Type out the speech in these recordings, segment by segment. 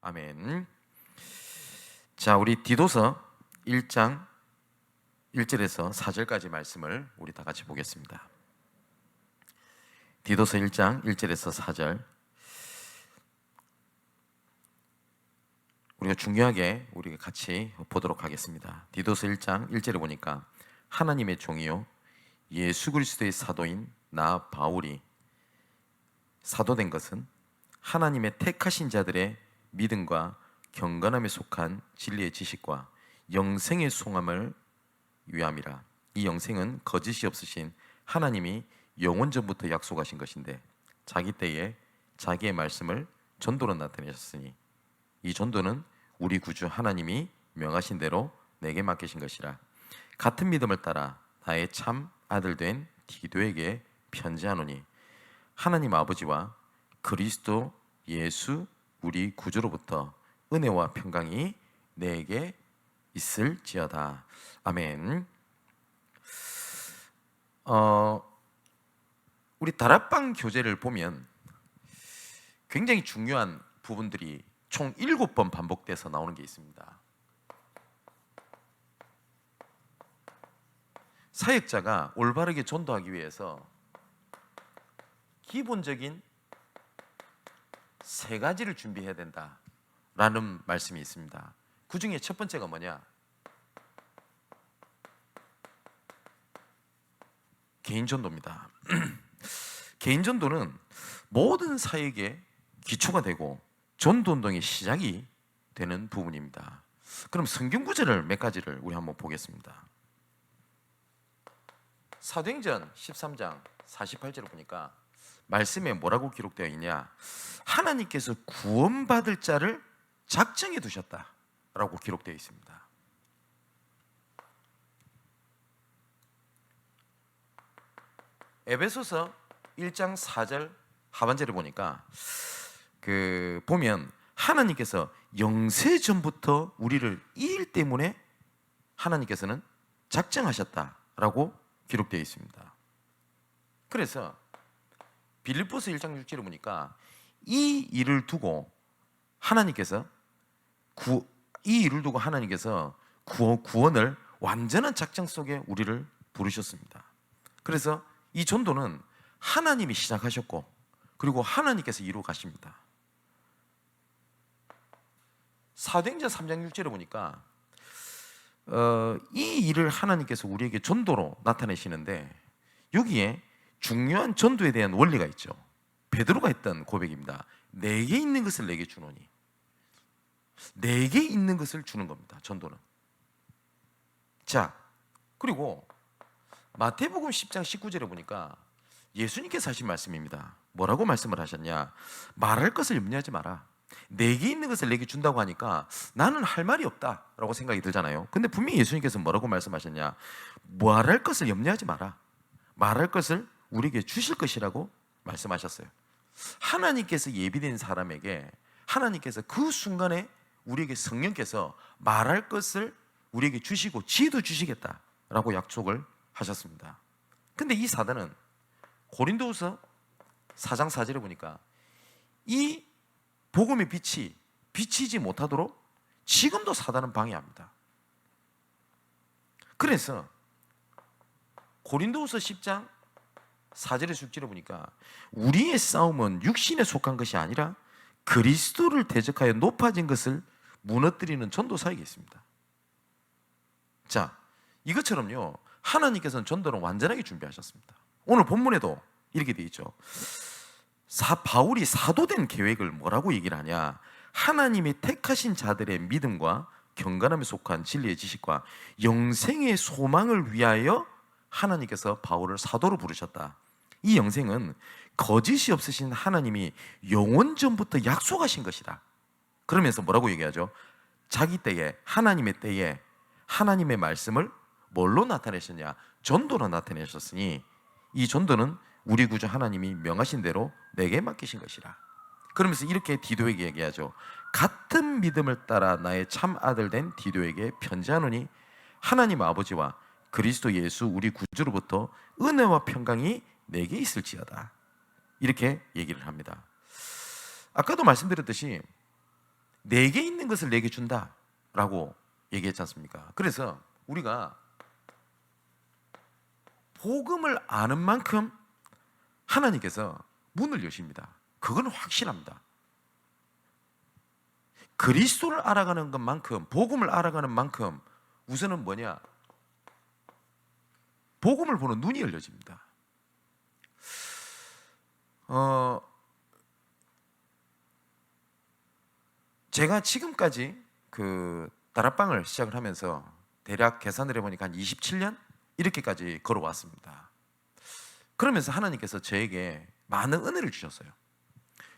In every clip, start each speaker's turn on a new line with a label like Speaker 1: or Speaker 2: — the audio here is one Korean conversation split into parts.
Speaker 1: 아멘. 자, 우리 디도서 1장 1절에서 4절까지 말씀을 우리 다 같이 보겠습니다. 디도서 1장 1절에서 4절. 우리가 중요하게 우리가 같이 보도록 하겠습니다. 디도서 1장 1절에 보니까 하나님의 종이요 예수 그리스도의 사도인 나 바울이 사도된 것은 하나님의 택하신 자들의 믿음과 경건함에 속한 진리의 지식과 영생의 소망을 위함이라. 이 영생은 거짓이 없으신 하나님이 영원전부터 약속하신 것인데 자기 때에 자기의 말씀을 전도로 나타내셨으니 이 전도는 우리 구주 하나님이 명하신 대로 내게 맡기신 것이라. 같은 믿음을 따라 나의 참 아들 된 디도에게 편지하노니 하나님 아버지와 그리스도 예수 우리 구주로부터 은혜와 평강이 내게 있을지어다. 아멘. 우리 다락방 교재를 보면 굉장히 중요한 부분들이 총 7번 반복돼서 나오는 게 있습니다. 사역자가 올바르게 전도하기 위해서 기본적인 3가지를 준비해야 된다라는 말씀이 있습니다. 그 중에 첫 번째가 뭐냐? 개인 전도입니다. 개인 전도는 모든 사역의 기초가 되고 전도 운동의 시작이 되는 부분입니다. 그럼 성경 구절을 몇 가지를 우리 한번 보겠습니다. 사도행전 13장 48절을 보니까 말씀에 뭐라고 기록되어 있냐? 하나님께서 구원받을 자를 작정해 두셨다라고 기록되어 있습니다. 에베소서 1장 4절 하반절에 보니까 보면 하나님께서 영세 전부터 우리를 이 일 때문에 하나님께서는 작정하셨다라고 기록되어 있습니다. 그래서 빌립보서 1장 6절에 보니까 이 일을 두고 하나님께서 구원을 완전한 작정 속에 우리를 부르셨습니다. 그래서 이 전도는 하나님이 시작하셨고 그리고 하나님께서 이루어 가십니다. 사도행전 3장 6절에 보니까 이 일을 하나님께서 우리에게 전도로 나타내시는데 여기에 중요한 전도에 대한 원리가 있죠. 베드로가 했던 고백입니다. 내게 있는 것을 내게 주노니. 내게 있는 것을 주는 겁니다. 전도는. 자, 그리고 마태복음 10장 19절에 보니까 예수님께서 하신 말씀입니다. 뭐라고 말씀을 하셨냐? 말할 것을 염려하지 마라. 내게 있는 것을 내게 준다고 하니까 나는 할 말이 없다라고 생각이 들잖아요. 근데 분명히 예수님께서 뭐라고 말씀하셨냐? 말할 것을 염려하지 마라. 말할 것을 우리에게 주실 것이라고 말씀하셨어요. 하나님께서 예비된 사람에게 하나님께서 그 순간에 우리에게 성령께서 말할 것을 우리에게 주시고 지혜도 주시겠다라고 약속을 하셨습니다. 근데 이 사단은 고린도후서 4장 4절에 보니까 이 복음의 빛이 비치지 못하도록 지금도 사단은 방해합니다. 그래서 고린도후서 10장 4절에서 6절에 보니까 우리의 싸움은 육신에 속한 것이 아니라 그리스도를 대적하여 높아진 것을 무너뜨리는 전도 사역이 있습니다. 자, 이것처럼요 하나님께서는 전도를 완전하게 준비하셨습니다. 오늘 본문에도 이렇게 되어 있죠. 바울이 사도된 계획을 뭐라고 얘기를 하냐? 하나님이 택하신 자들의 믿음과 경건함에 속한 진리의 지식과 영생의 소망을 위하여 하나님께서 바울을 사도로 부르셨다. 이 영생은 거짓이 없으신 하나님이 영원전부터 약속하신 것이다. 그러면서 뭐라고 얘기하죠? 자기 때에, 하나님의 때에 하나님의 말씀을 뭘로 나타내셨냐? 전도로 나타내셨으니 이 전도는 우리 구주 하나님이 명하신 대로 내게 맡기신 것이라. 그러면서 이렇게 디도에게 얘기하죠. 같은 믿음을 따라 나의 참 아들 된 디도에게 편지하노니 하나님 아버지와 그리스도 예수 우리 구주로부터 은혜와 평강이 내게 있을지어다. 이렇게 얘기를 합니다. 아까도 말씀드렸듯이 내게 있는 것을 내게 준다라고 얘기했지 않습니까? 그래서 우리가 복음을 아는 만큼 하나님께서 문을 여십니다. 그건 확실합니다. 그리스도를 알아가는 것만큼, 복음을 알아가는 만큼 우선은 뭐냐? 복음을 보는 눈이 열려집니다. 제가 지금까지 그 다락방을 시작을 하면서 대략 계산을 해보니까 한 27년 이렇게까지 걸어왔습니다. 그러면서 하나님께서 저에게 많은 은혜를 주셨어요.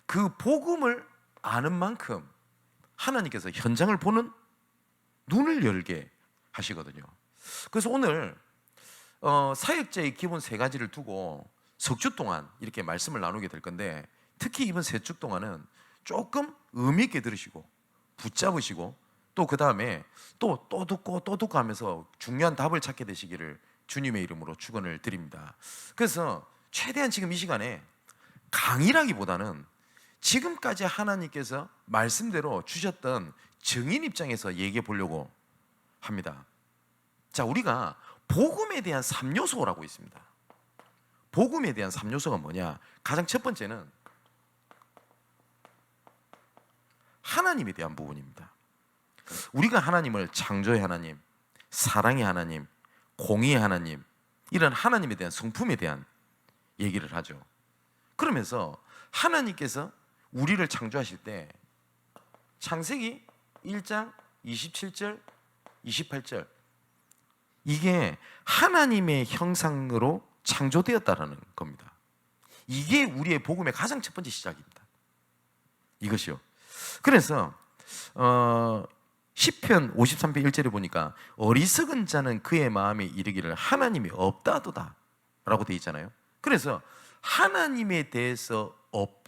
Speaker 1: 그 복음을 아는 만큼 하나님께서 현장을 보는 눈을 열게 하시거든요. 그래서 오늘 사역자의 기본 세 가지를 두고 석 주 동안 이렇게 말씀을 나누게 될 건데, 특히 이번 세 주 동안은 조금 의미 있게 들으시고 붙잡으시고 또 그 다음에 또 듣고 하면서 중요한 답을 찾게 되시기를 주님의 이름으로 축원을 드립니다. 그래서 최대한 지금 이 시간에 강의라기보다는 지금까지 하나님께서 말씀대로 주셨던 증인 입장에서 얘기해 보려고 합니다. 자, 우리가 복음에 대한 3요소라고 있습니다. 복음에 대한 3요소가 뭐냐? 가장 첫 번째는 하나님에 대한 부분입니다. 우리가 하나님을 창조의 하나님, 사랑의 하나님, 공의의 하나님, 이런 하나님에 대한 성품에 대한 얘기를 하죠. 그러면서 하나님께서 우리를 창조하실 때 창세기 1장 27절, 28절, 이게 하나님의 형상으로 창조되었다라는 겁니다. 이게 우리의 복음의 가장 첫 번째 시작입니다. 이것이요. 그래서 시편 53편 1절에 보니까 어리석은 자는 그의 마음에 이르기를 하나님이 없다도다 라고 되어 있잖아요. 그래서 하나님에 대해서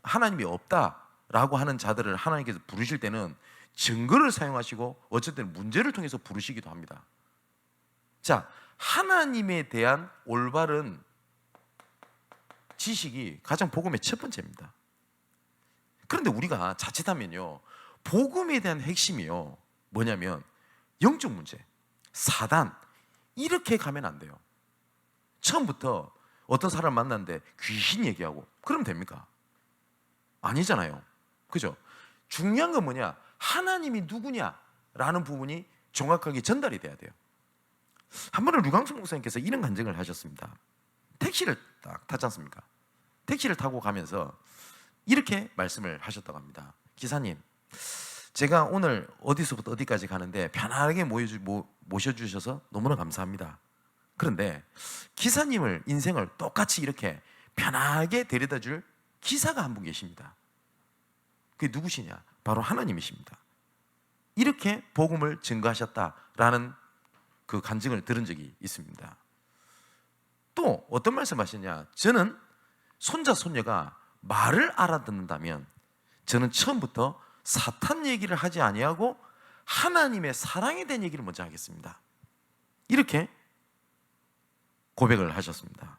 Speaker 1: 하나님이 없다라고 하는 자들을 하나님께서 부르실 때는 증거를 사용하시고 어쩔 때는 문제를 통해서 부르시기도 합니다. 자, 하나님에 대한 올바른 지식이 가장 복음의 첫 번째입니다. 그런데 우리가 자칫하면요, 복음에 대한 핵심이요, 뭐냐면 영적 문제, 사단, 이렇게 가면 안 돼요. 처음부터 어떤 사람 만났는데 귀신 얘기하고 그러면 됩니까? 아니잖아요. 그죠? 중요한 건 뭐냐? 하나님이 누구냐라는 부분이 정확하게 전달이 돼야 돼요. 한 번은 류광석 목사님께서 이런 간증을 하셨습니다. 택시를 딱 탔지 않습니까? 택시를 타고 가면서 이렇게 말씀을 하셨다고 합니다. 기사님, 제가 오늘 어디서부터 어디까지 가는데 편안하게 모셔주셔서 너무나 감사합니다. 그런데 기사님을, 인생을 똑같이 이렇게 편하게 데려다 줄 기사가 한 분 계십니다. 그게 누구시냐? 바로 하나님이십니다. 이렇게 복음을 증거하셨다라는 그 간증을 들은 적이 있습니다. 또 어떤 말씀 하시냐? 저는 손자 손녀가 말을 알아듣는다면 저는 처음부터 사탄 얘기를 하지 아니하고 하나님의 사랑에 대한 얘기를 먼저 하겠습니다. 이렇게 고백을 하셨습니다.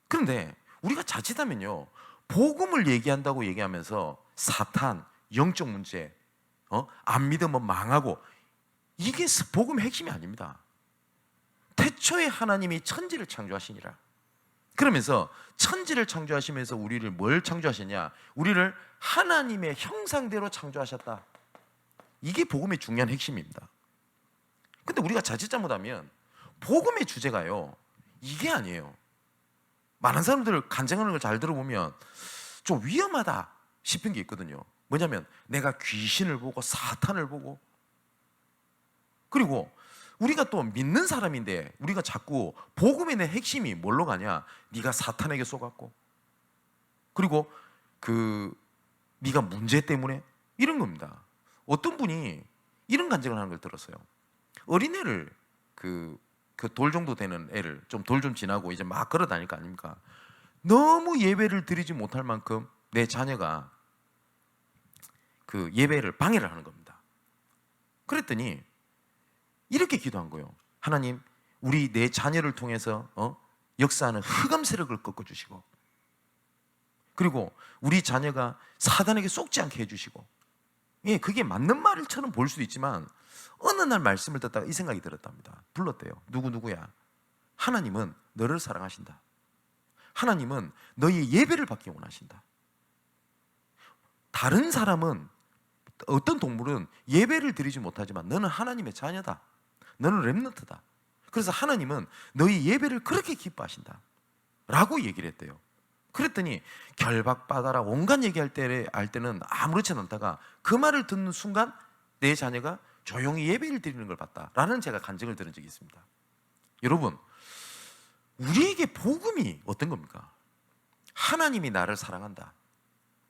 Speaker 1: 그런데 우리가 자칫하면요, 복음을 얘기한다고 얘기하면서 사탄, 영적 문제, 안 믿으면 망하고, 이게 복음의 핵심이 아닙니다. 태초에 하나님이 천지를 창조하시니라. 그러면서 천지를 창조하시면서 우리를 뭘 창조하셨냐? 우리를 하나님의 형상대로 창조하셨다. 이게 복음의 중요한 핵심입니다. 근데 우리가 자칫 잘못하면 복음의 주제가요, 이게 아니에요. 많은 사람들 간증하는 걸 잘 들어보면 좀 위험하다 싶은 게 있거든요. 뭐냐면 내가 귀신을 보고 사탄을 보고, 그리고 우리가 또 믿는 사람인데 우리가 자꾸 복음의 내 핵심이 뭘로 가냐? 네가 사탄에게 속았고, 그리고 네가 문제 때문에, 이런 겁니다. 어떤 분이 이런 간증을 하는 걸 들었어요. 어린애를 그 돌 정도 되는 애를, 좀 돌 좀 지나고 이제 막 걸어 다닐 거 아닙니까? 너무 예배를 드리지 못할 만큼 내 자녀가 그 예배를 방해를 하는 겁니다. 그랬더니 이렇게 기도한 거예요. 하나님, 우리 내 자녀를 통해서 역사하는 흑암 세력을 꺾어주시고, 그리고 우리 자녀가 사단에게 속지 않게 해주시고, 예, 그게 맞는 말처럼 보일 수도 있지만 어느 날 말씀을 듣다가 이 생각이 들었답니다. 불렀대요. 누구야? 하나님은 너를 사랑하신다. 하나님은 너의 예배를 받기 원하신다. 다른 사람은, 어떤 동물은 예배를 드리지 못하지만 너는 하나님의 자녀다. 너는 렘넌트다. 그래서 하나님은 너희 예배를 그렇게 기뻐하신다 라고 얘기를 했대요. 그랬더니 결박받아라 온갖 얘기할 때는 아무렇지 않다가 그 말을 듣는 순간 내 자녀가 조용히 예배를 드리는 걸 봤다라는 제가 간증을 들은 적이 있습니다. 여러분, 우리에게 복음이 어떤 겁니까? 하나님이 나를 사랑한다,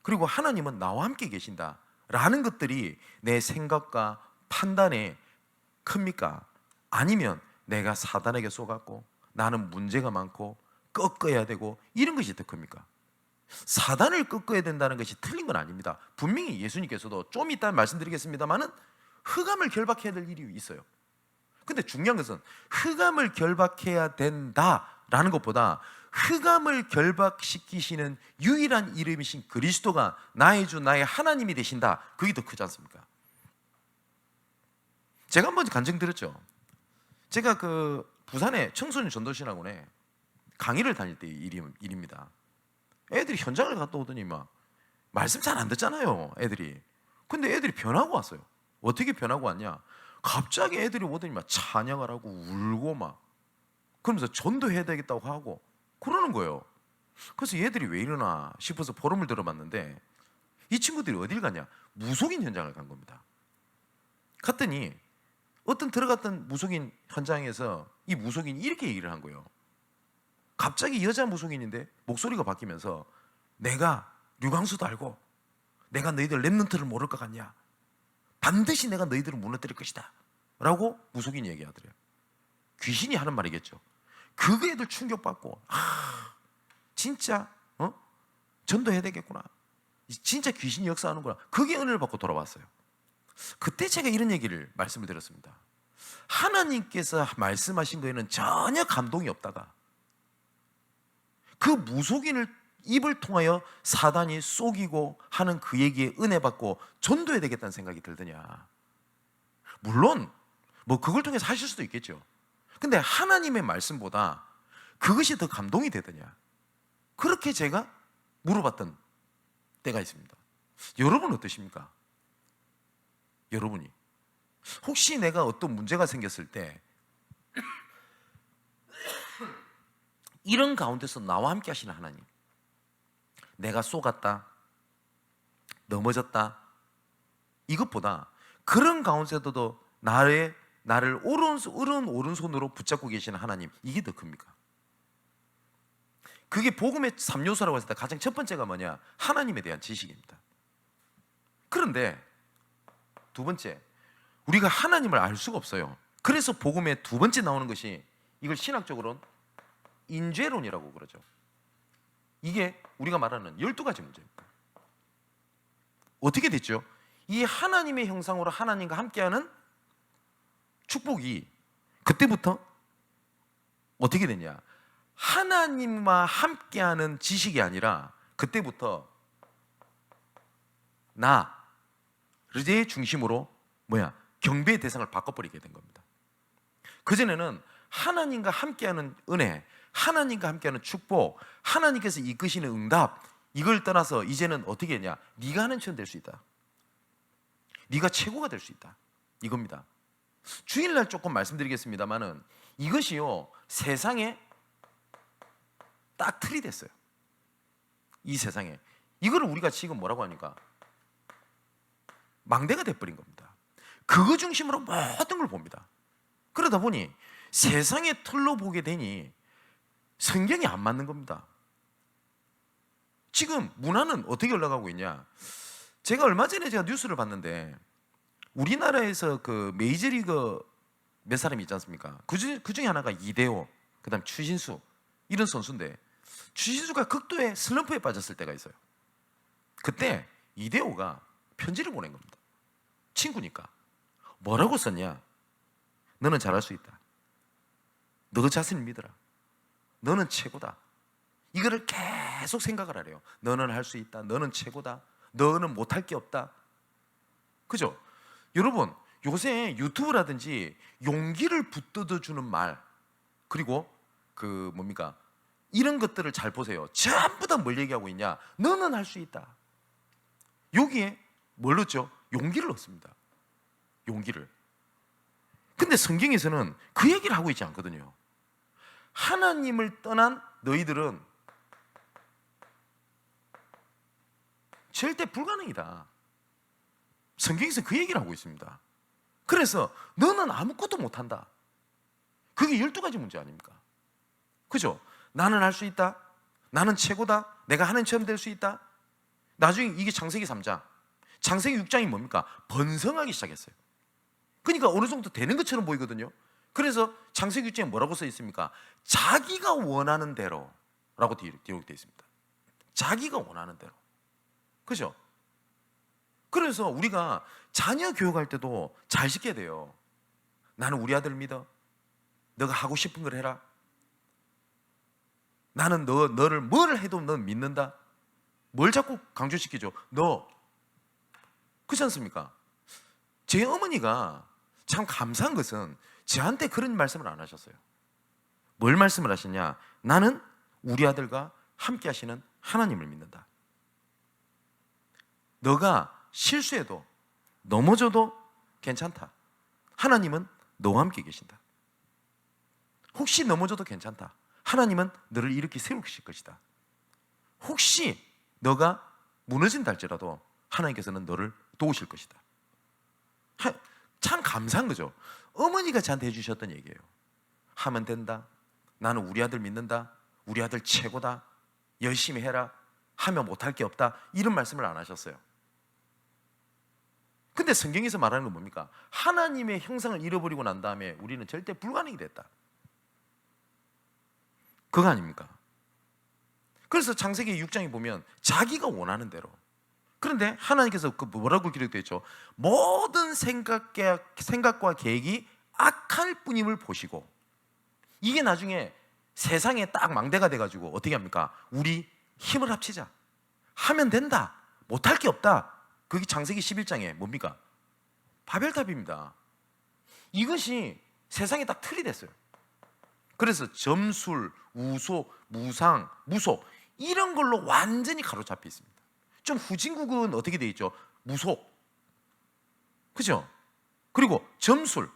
Speaker 1: 그리고 하나님은 나와 함께 계신다 라는 것들이 내 생각과 판단에 큽니까? 아니면 내가 사단에게 속았고 나는 문제가 많고 꺾어야 되고 이런 것이 더 큽니까? 사단을 꺾어야 된다는 것이 틀린 건 아닙니다. 분명히 예수님께서도 좀 이따 말씀드리겠습니다만은 흑암을 결박해야 될 일이 있어요. 근데 중요한 것은 흑암을 결박해야 된다라는 것보다 흑암을 결박시키시는 유일한 이름이신 그리스도가 나의 주 나의 하나님이 되신다, 그게 더 크지 않습니까? 제가 한번 간증 드렸죠. 제가 그 부산의 청소년 전도신학원에 강의를 다닐 때 일입니다. 애들이 현장을 갔다 오더니 막 말씀 잘 안 듣잖아요, 애들이. 근데 애들이 변하고 왔어요. 어떻게 변하고 왔냐? 갑자기 애들이 오더니 막 찬양을 하고 울고 막 그러면서 전도해야 되겠다고 하고 그러는 거예요. 그래서 얘들이 왜 이러나 싶어서 포럼을 들어봤는데 이 친구들이 어딜 갔냐? 무속인 현장을 간 겁니다. 갔더니 어떤 들어갔던 무속인 현장에서 이 무속인이 이렇게 얘기를 한 거예요. 갑자기 여자 무속인인데 목소리가 바뀌면서 내가 류광수도 알고 내가 너희들 랩런트를 모를 것 같냐? 반드시 내가 너희들을 무너뜨릴 것이다 라고 무속인이 얘기하더래요. 귀신이 하는 말이겠죠. 그거 애들 충격받고 진짜 전도해야 되겠구나, 진짜 귀신이 역사하는구나, 그게 은혜를 받고 돌아왔어요. 그때 제가 이런 얘기를 말씀을 드렸습니다. 하나님께서 말씀하신 거에는 전혀 감동이 없다가 그 무속인을 입을 통하여 사단이 속이고 하는 그 얘기에 은혜 받고 전도해야 되겠다는 생각이 들더냐? 물론 뭐 그걸 통해서 하실 수도 있겠죠. 근데 하나님의 말씀보다 그것이 더 감동이 되더냐? 그렇게 제가 물어봤던 때가 있습니다. 여러분 어떠십니까? 여러분이 혹시 내가 어떤 문제가 생겼을 때 이런 가운데서 나와 함께 하시는 하나님, 내가 속았다, 넘어졌다, 이것보다 그런 가운데서도 나를 오른손으로 붙잡고 계시는 하나님, 이게 더 큽니까? 그게 복음의 3요소라고 했을 때 가장 첫 번째가 뭐냐? 하나님에 대한 지식입니다. 그런데 두 번째, 우리가 하나님을 알 수가 없어요. 그래서 복음의 두 번째 나오는 것이, 이걸 신학적으로는 인죄론이라고 그러죠. 이게 우리가 말하는 12가지 문제입니다. 어떻게 됐죠? 이 하나님의 형상으로 하나님과 함께하는 축복이 그때부터 어떻게 됐냐? 하나님과 함께하는 지식이 아니라 그때부터 나의 중심으로 경배의 대상을 바꿔버리게 된 겁니다. 그전에는 하나님과 함께하는 은혜, 하나님과 함께하는 축복, 하나님께서 이끄시는 응답, 이걸 떠나서 이제는 어떻게 했냐? 네가 하는 처럼 될 수 있다, 네가 최고가 될 수 있다, 이겁니다. 주일날 조금 말씀드리겠습니다만은 이것이요, 세상에 딱 틀이 됐어요. 이 세상에 이거를 우리가 지금 뭐라고 하니까 망대가 돼버린 겁니다. 그거 중심으로 모든 걸 봅니다. 그러다 보니 세상의 틀로 보게 되니 성경이 안 맞는 겁니다. 지금 문화는 어떻게 올라가고 있냐? 제가 얼마 전에 뉴스를 봤는데 우리나라에서 그 메이저리그 몇 사람이 있지 않습니까? 그 중에 하나가 이대호, 그 다음 추신수, 이런 선수인데 추신수가 극도의 슬럼프에 빠졌을 때가 있어요. 그때 이대호가 편지를 보낸 겁니다. 친구니까. 뭐라고 썼냐? 너는 잘할 수 있다. 너 자신을 믿어라. 너는 최고다. 이거를 계속 생각을 하래요. 너는 할 수 있다. 너는 최고다. 너는 못할 게 없다. 그죠? 여러분, 요새 유튜브라든지 용기를 붙들어 주는 말, 그리고 이런 것들을 잘 보세요. 전부 다 뭘 얘기하고 있냐? 너는 할 수 있다. 여기에 뭘 넣죠? 용기를 넣습니다. 용기를. 근데 성경에서는 그 얘기를 하고 있지 않거든요. 하나님을 떠난 너희들은 절대 불가능이다. 성경에서 그 얘기를 하고 있습니다. 그래서 너는 아무것도 못한다. 그게 12가지 문제 아닙니까? 그죠? 나는 할 수 있다. 나는 최고다. 내가 하나님처럼 될 수 있다. 나중에 이게 창세기 3장. 창세기 6장이 뭡니까? 번성하기 시작했어요. 그러니까 어느 정도 되는 것처럼 보이거든요. 그래서 창세기 6장에 뭐라고 써 있습니까? 자기가 원하는 대로 라고 기록되어 있습니다. 자기가 원하는 대로. 그죠? 그래서 우리가 자녀 교육할 때도 잘 시켜야 돼요. 나는 우리 아들 믿어. 너가 하고 싶은 걸 해라. 나는 너를 뭘 해도 넌 믿는다. 뭘 자꾸 강조시키죠? 너. 그렇지 않습니까? 제 어머니가 참 감사한 것은 저한테 그런 말씀을 안 하셨어요. 뭘 말씀을 하시냐? 나는 우리 아들과 함께 하시는 하나님을 믿는다. 너가 실수해도 넘어져도 괜찮다. 하나님은 너와 함께 계신다. 혹시 넘어져도 괜찮다. 하나님은 너를 일으키 세우실 것이다. 혹시 너가 무너진다 할지라도 하나님께서는 너를 도우실 것이다. 참 감사한 거죠. 어머니가 저한테 해주셨던 얘기예요. 하면 된다. 나는 우리 아들 믿는다. 우리 아들 최고다. 열심히 해라. 하면 못할 게 없다. 이런 말씀을 안 하셨어요. 근데 성경에서 말하는 건 뭡니까? 하나님의 형상을 잃어버리고 난 다음에 우리는 절대 불가능이 됐다. 그거 아닙니까? 그래서 창세기 6장에 보면 자기가 원하는 대로. 그런데 하나님께서 뭐라고 기록되어 있죠? 모든 생각과 계획이 악할 뿐임을 보시고, 이게 나중에 세상에 딱 망대가 돼가지고 어떻게 합니까? 우리 힘을 합치자. 하면 된다. 못할 게 없다. 그게 창세기 11장에 뭡니까? 바벨탑입니다. 이것이 세상에 딱 틀이 됐어요. 그래서 점술, 우소, 무상, 무속 이런 걸로 완전히 가로잡혀 있습니다. 좀 후진국은 어떻게 돼 있죠? 무속. 그죠? 그리고 점술.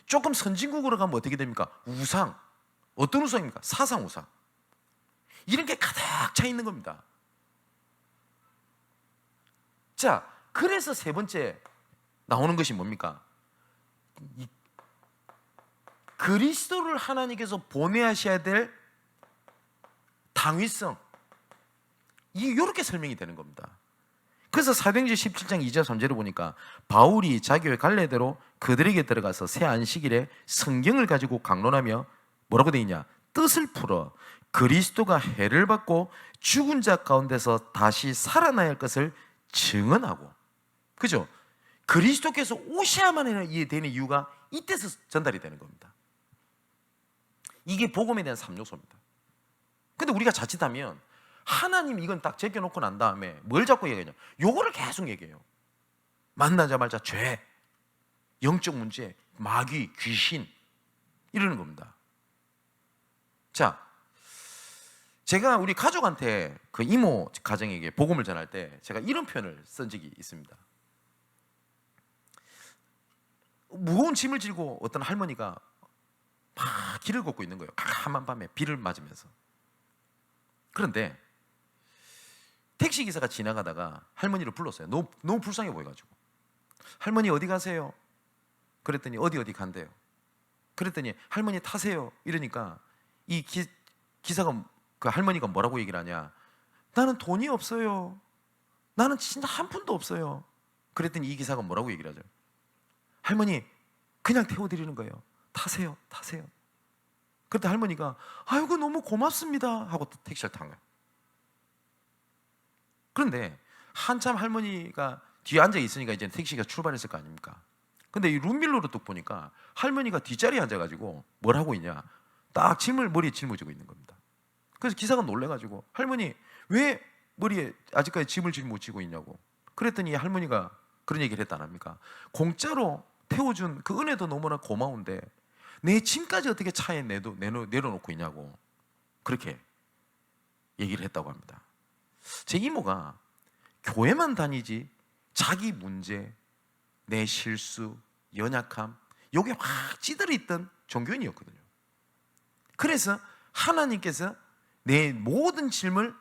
Speaker 1: 조금 선진국으로 가면 어떻게 됩니까? 우상. 어떤 우상입니까? 사상 우상. 이런 게 가득 차 있는 겁니다. 자, 그래서 세 번째 나오는 것이 뭡니까? 그리스도를 하나님께서 보내하셔야 될 당위성. 이렇게 설명이 되는 겁니다. 그래서 사도행전 17장 2절 3절을 보니까 바울이 자기 교회 갈래대로 그들에게 들어가서 새 안식일에 성경을 가지고 강론하며 뭐라고 되어 있냐? 뜻을 풀어 그리스도가 해를 받고 죽은 자 가운데서 다시 살아나야 할 것을 증언하고. 그죠? 그리스도께서 오셔야만 되는 이유가 이때서 전달이 되는 겁니다. 이게 복음에 대한 3요소입니다. 근데 우리가 자칫하면 하나님 이건 딱 제껴놓고 난 다음에 뭘 자꾸 얘기하냐? 요거를 계속 얘기해요. 만나자마자 죄, 영적 문제, 마귀, 귀신 이러는 겁니다. 자, 제가 우리 가족한테 그 이모 가정에게 복음을 전할 때 제가 이런 표현을 쓴 적이 있습니다. 무거운 짐을 지고 어떤 할머니가 막 길을 걷고 있는 거예요. 캄캄한 밤에 비를 맞으면서. 그런데 택시기사가 지나가다가 할머니를 불렀어요. 너무 불쌍해 보여가지고. 할머니 어디 가세요? 그랬더니 어디 간대요. 그랬더니 할머니 타세요. 이러니까 이 기사가 그 할머니가 뭐라고 얘기를 하냐? 나는 돈이 없어요. 나는 진짜 한 푼도 없어요. 그랬더니 이 기사가 뭐라고 얘기를 하죠? 할머니 그냥 태워드리는 거예요. 타세요. 그때 할머니가 아이고 너무 고맙습니다 하고 또 택시를 탄 거예요. 그런데 한참 할머니가 뒤에 앉아 있으니까 이제 택시가 출발했을 거 아닙니까? 근데 이 룸밀로로 뚝 보니까 할머니가 뒷자리에 앉아가지고 뭘 하고 있냐? 딱 짐을 머리에 짊어지고 있는 겁니다. 그래서 기사가 놀래가지고 할머니 왜 머리에 아직까지 짐을 짊어지고 있냐고. 그랬더니 할머니가 그런 얘기를 했다 안 합니까? 공짜로 태워준 그 은혜도 너무나 고마운데 내 짐까지 어떻게 차에 내려놓고 있냐고 그렇게 얘기를 했다고 합니다. 제 이모가 교회만 다니지 자기 문제, 내 실수, 연약함 여기에 확 찌들어 있던 종교인이었거든요. 그래서 하나님께서 내 모든 짐을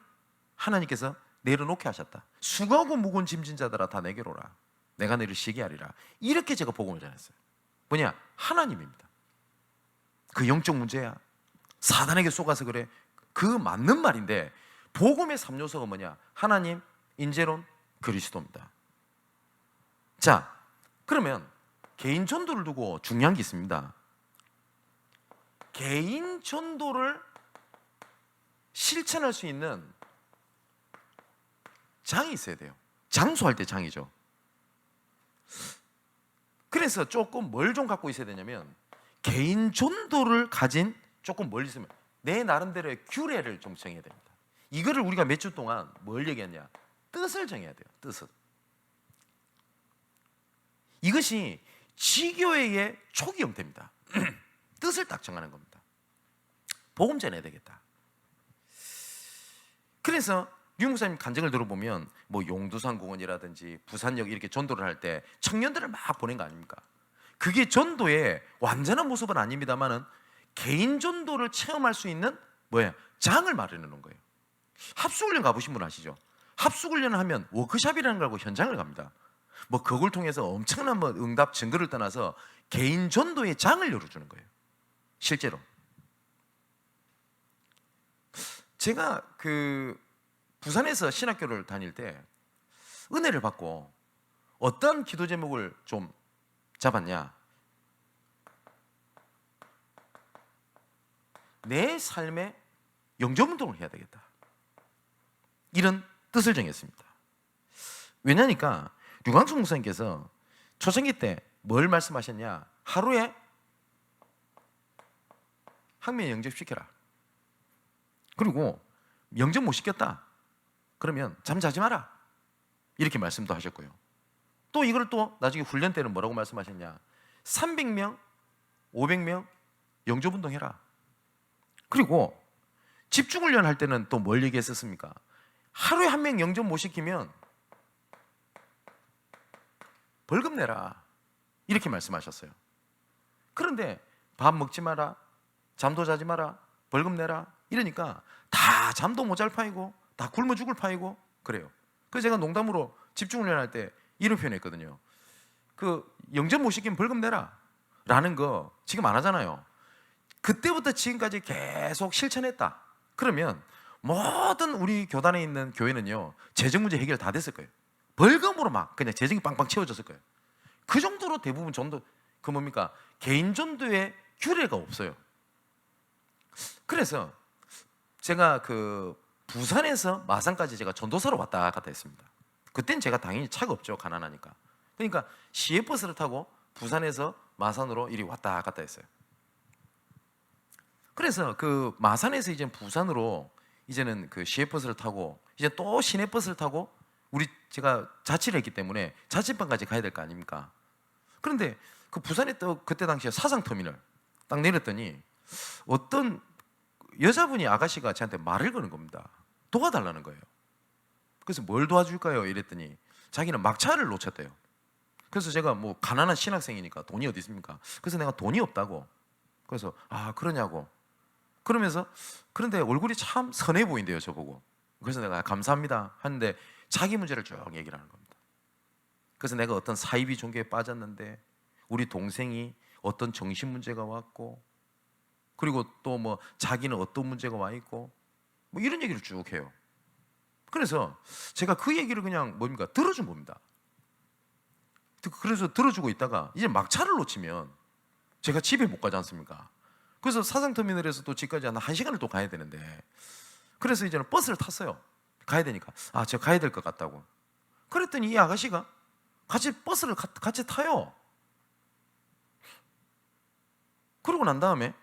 Speaker 1: 하나님께서 내려놓게 하셨다. 수고하고 무거운 짐진 자들아 다 내게로 오라. 내가 너를 쉬게 하리라. 이렇게 제가 복음을 전했어요. 뭐냐? 하나님입니다. 그 영적 문제야. 사단에게 속아서 그래. 그 맞는 말인데 복음의 3요소가 뭐냐? 하나님, 인재론, 그리스도입니다. 자, 그러면 개인 전도를 두고 중요한 게 있습니다. 개인 전도를 실천할 수 있는 장이 있어야 돼요. 장소할 때 장이죠. 그래서 조금 뭘 좀 갖고 있어야 되냐면 개인 전도를 가진 조금 멀리 있으면 내 나름대로의 규례를 좀 정해야 됩니다. 이거를 우리가 몇 주 동안 뭘 얘기했냐? 뜻을 정해야 돼요. 뜻을. 이것이 지교회의 초기 형태입니다. 뜻을 딱 정하는 겁니다. 복음 전해야 되겠다. 그래서 류 목사님 간증을 들어보면 뭐 용두산 공원이라든지 부산역 이렇게 전도를 할 때 청년들을 막 보낸 거 아닙니까? 그게 전도의 완전한 모습은 아닙니다만은 개인 전도를 체험할 수 있는 장을 마련해 놓은 거예요. 합숙훈련 가보신 분 아시죠? 합숙훈련을 하면 워크숍이라는 걸 하고 현장을 갑니다. 뭐 그걸 통해서 엄청난 뭐 응답 증거를 떠나서 개인 전도의 장을 열어주는 거예요. 실제로 제가 그 부산에서 신학교를 다닐 때 은혜를 받고 어떤 기도 제목을 좀 잡았냐? 내 삶에 영접운동을 해야 되겠다. 이런 뜻을 정했습니다. 왜냐니까 류광수 목사님께서 초창기 때 뭘 말씀하셨냐? 하루에 학명 영접시켜라. 그리고 영접 못 시켰다. 그러면 잠 자지 마라. 이렇게 말씀도 하셨고요. 또 이걸 또 나중에 훈련 때는 뭐라고 말씀하셨냐? 300명, 500명 영접운동 해라. 그리고 집중훈련 할 때는 또 뭘 얘기했었습니까? 하루에 한 명 영접 못 시키면 벌금 내라. 이렇게 말씀하셨어요. 그런데 밥 먹지 마라, 잠도 자지 마라, 벌금 내라 이러니까 다 잠도 못 잘 파이고 다 굶어 죽을 파이고 그래요. 그래서 제가 농담으로 집중훈련 할 때 이런 표현했거든요. 그 영접 못 시키면 벌금 내라 라는 거 지금 안 하잖아요. 그때부터 지금까지 계속 실천했다. 그러면 모든 우리 교단에 있는 교회는요 재정 문제 해결 다 됐을 거예요. 벌금으로 막 그냥 재정이 빵빵 채워졌을 거예요. 그 정도로 대부분 전도 그 뭡니까? 개인 전도의 규례가 없어요. 그래서 제가 그 부산에서 마산까지 제가 전도사로 왔다 갔다 했습니다. 그땐 제가 당연히 차가 없죠. 가난하니까. 그러니까 시외버스를 타고 부산에서 마산으로 이리 왔다 갔다 했어요. 그래서 그 마산에서 이제 부산으로 이제는 그 시외버스를 타고 이제 또 시내버스를 타고 제가 자취를 했기 때문에 자취방까지 가야 될 거 아닙니까? 그런데 그 부산에 또 그때 당시에 사상터미널 딱 내렸더니 어떤 여자분이 아가씨가 저한테 말을 거는 겁니다. 도와달라는 거예요. 그래서 뭘 도와줄까요? 이랬더니 자기는 막차를 놓쳤대요. 그래서 제가 뭐 가난한 신학생이니까 돈이 어디 있습니까? 그래서 내가 돈이 없다고. 그래서 아 그러냐고. 그러면서 그런데 얼굴이 참 선해 보인대요 저보고. 그래서 내가 감사합니다 하는데 자기 문제를 쭉 얘기를 하는 겁니다. 그래서 내가 어떤 사이비 종교에 빠졌는데 우리 동생이 어떤 정신 문제가 왔고 그리고 또 뭐 자기는 어떤 문제가 와 있고 뭐 이런 얘기를 쭉 해요. 그래서 제가 그 얘기를 그냥 뭡니까 들어준 겁니다. 그래서 들어주고 있다가 이제 막차를 놓치면 제가 집에 못 가지 않습니까? 그래서 사상터미널에서 또 집까지 한 1시간을 또 가야 되는데 그래서 이제는 버스를 탔어요. 가야 되니까 아 제가 가야 될 것 같다고. 그랬더니 이 아가씨가 같이 버스를 같이 타요. 그러고 난 다음에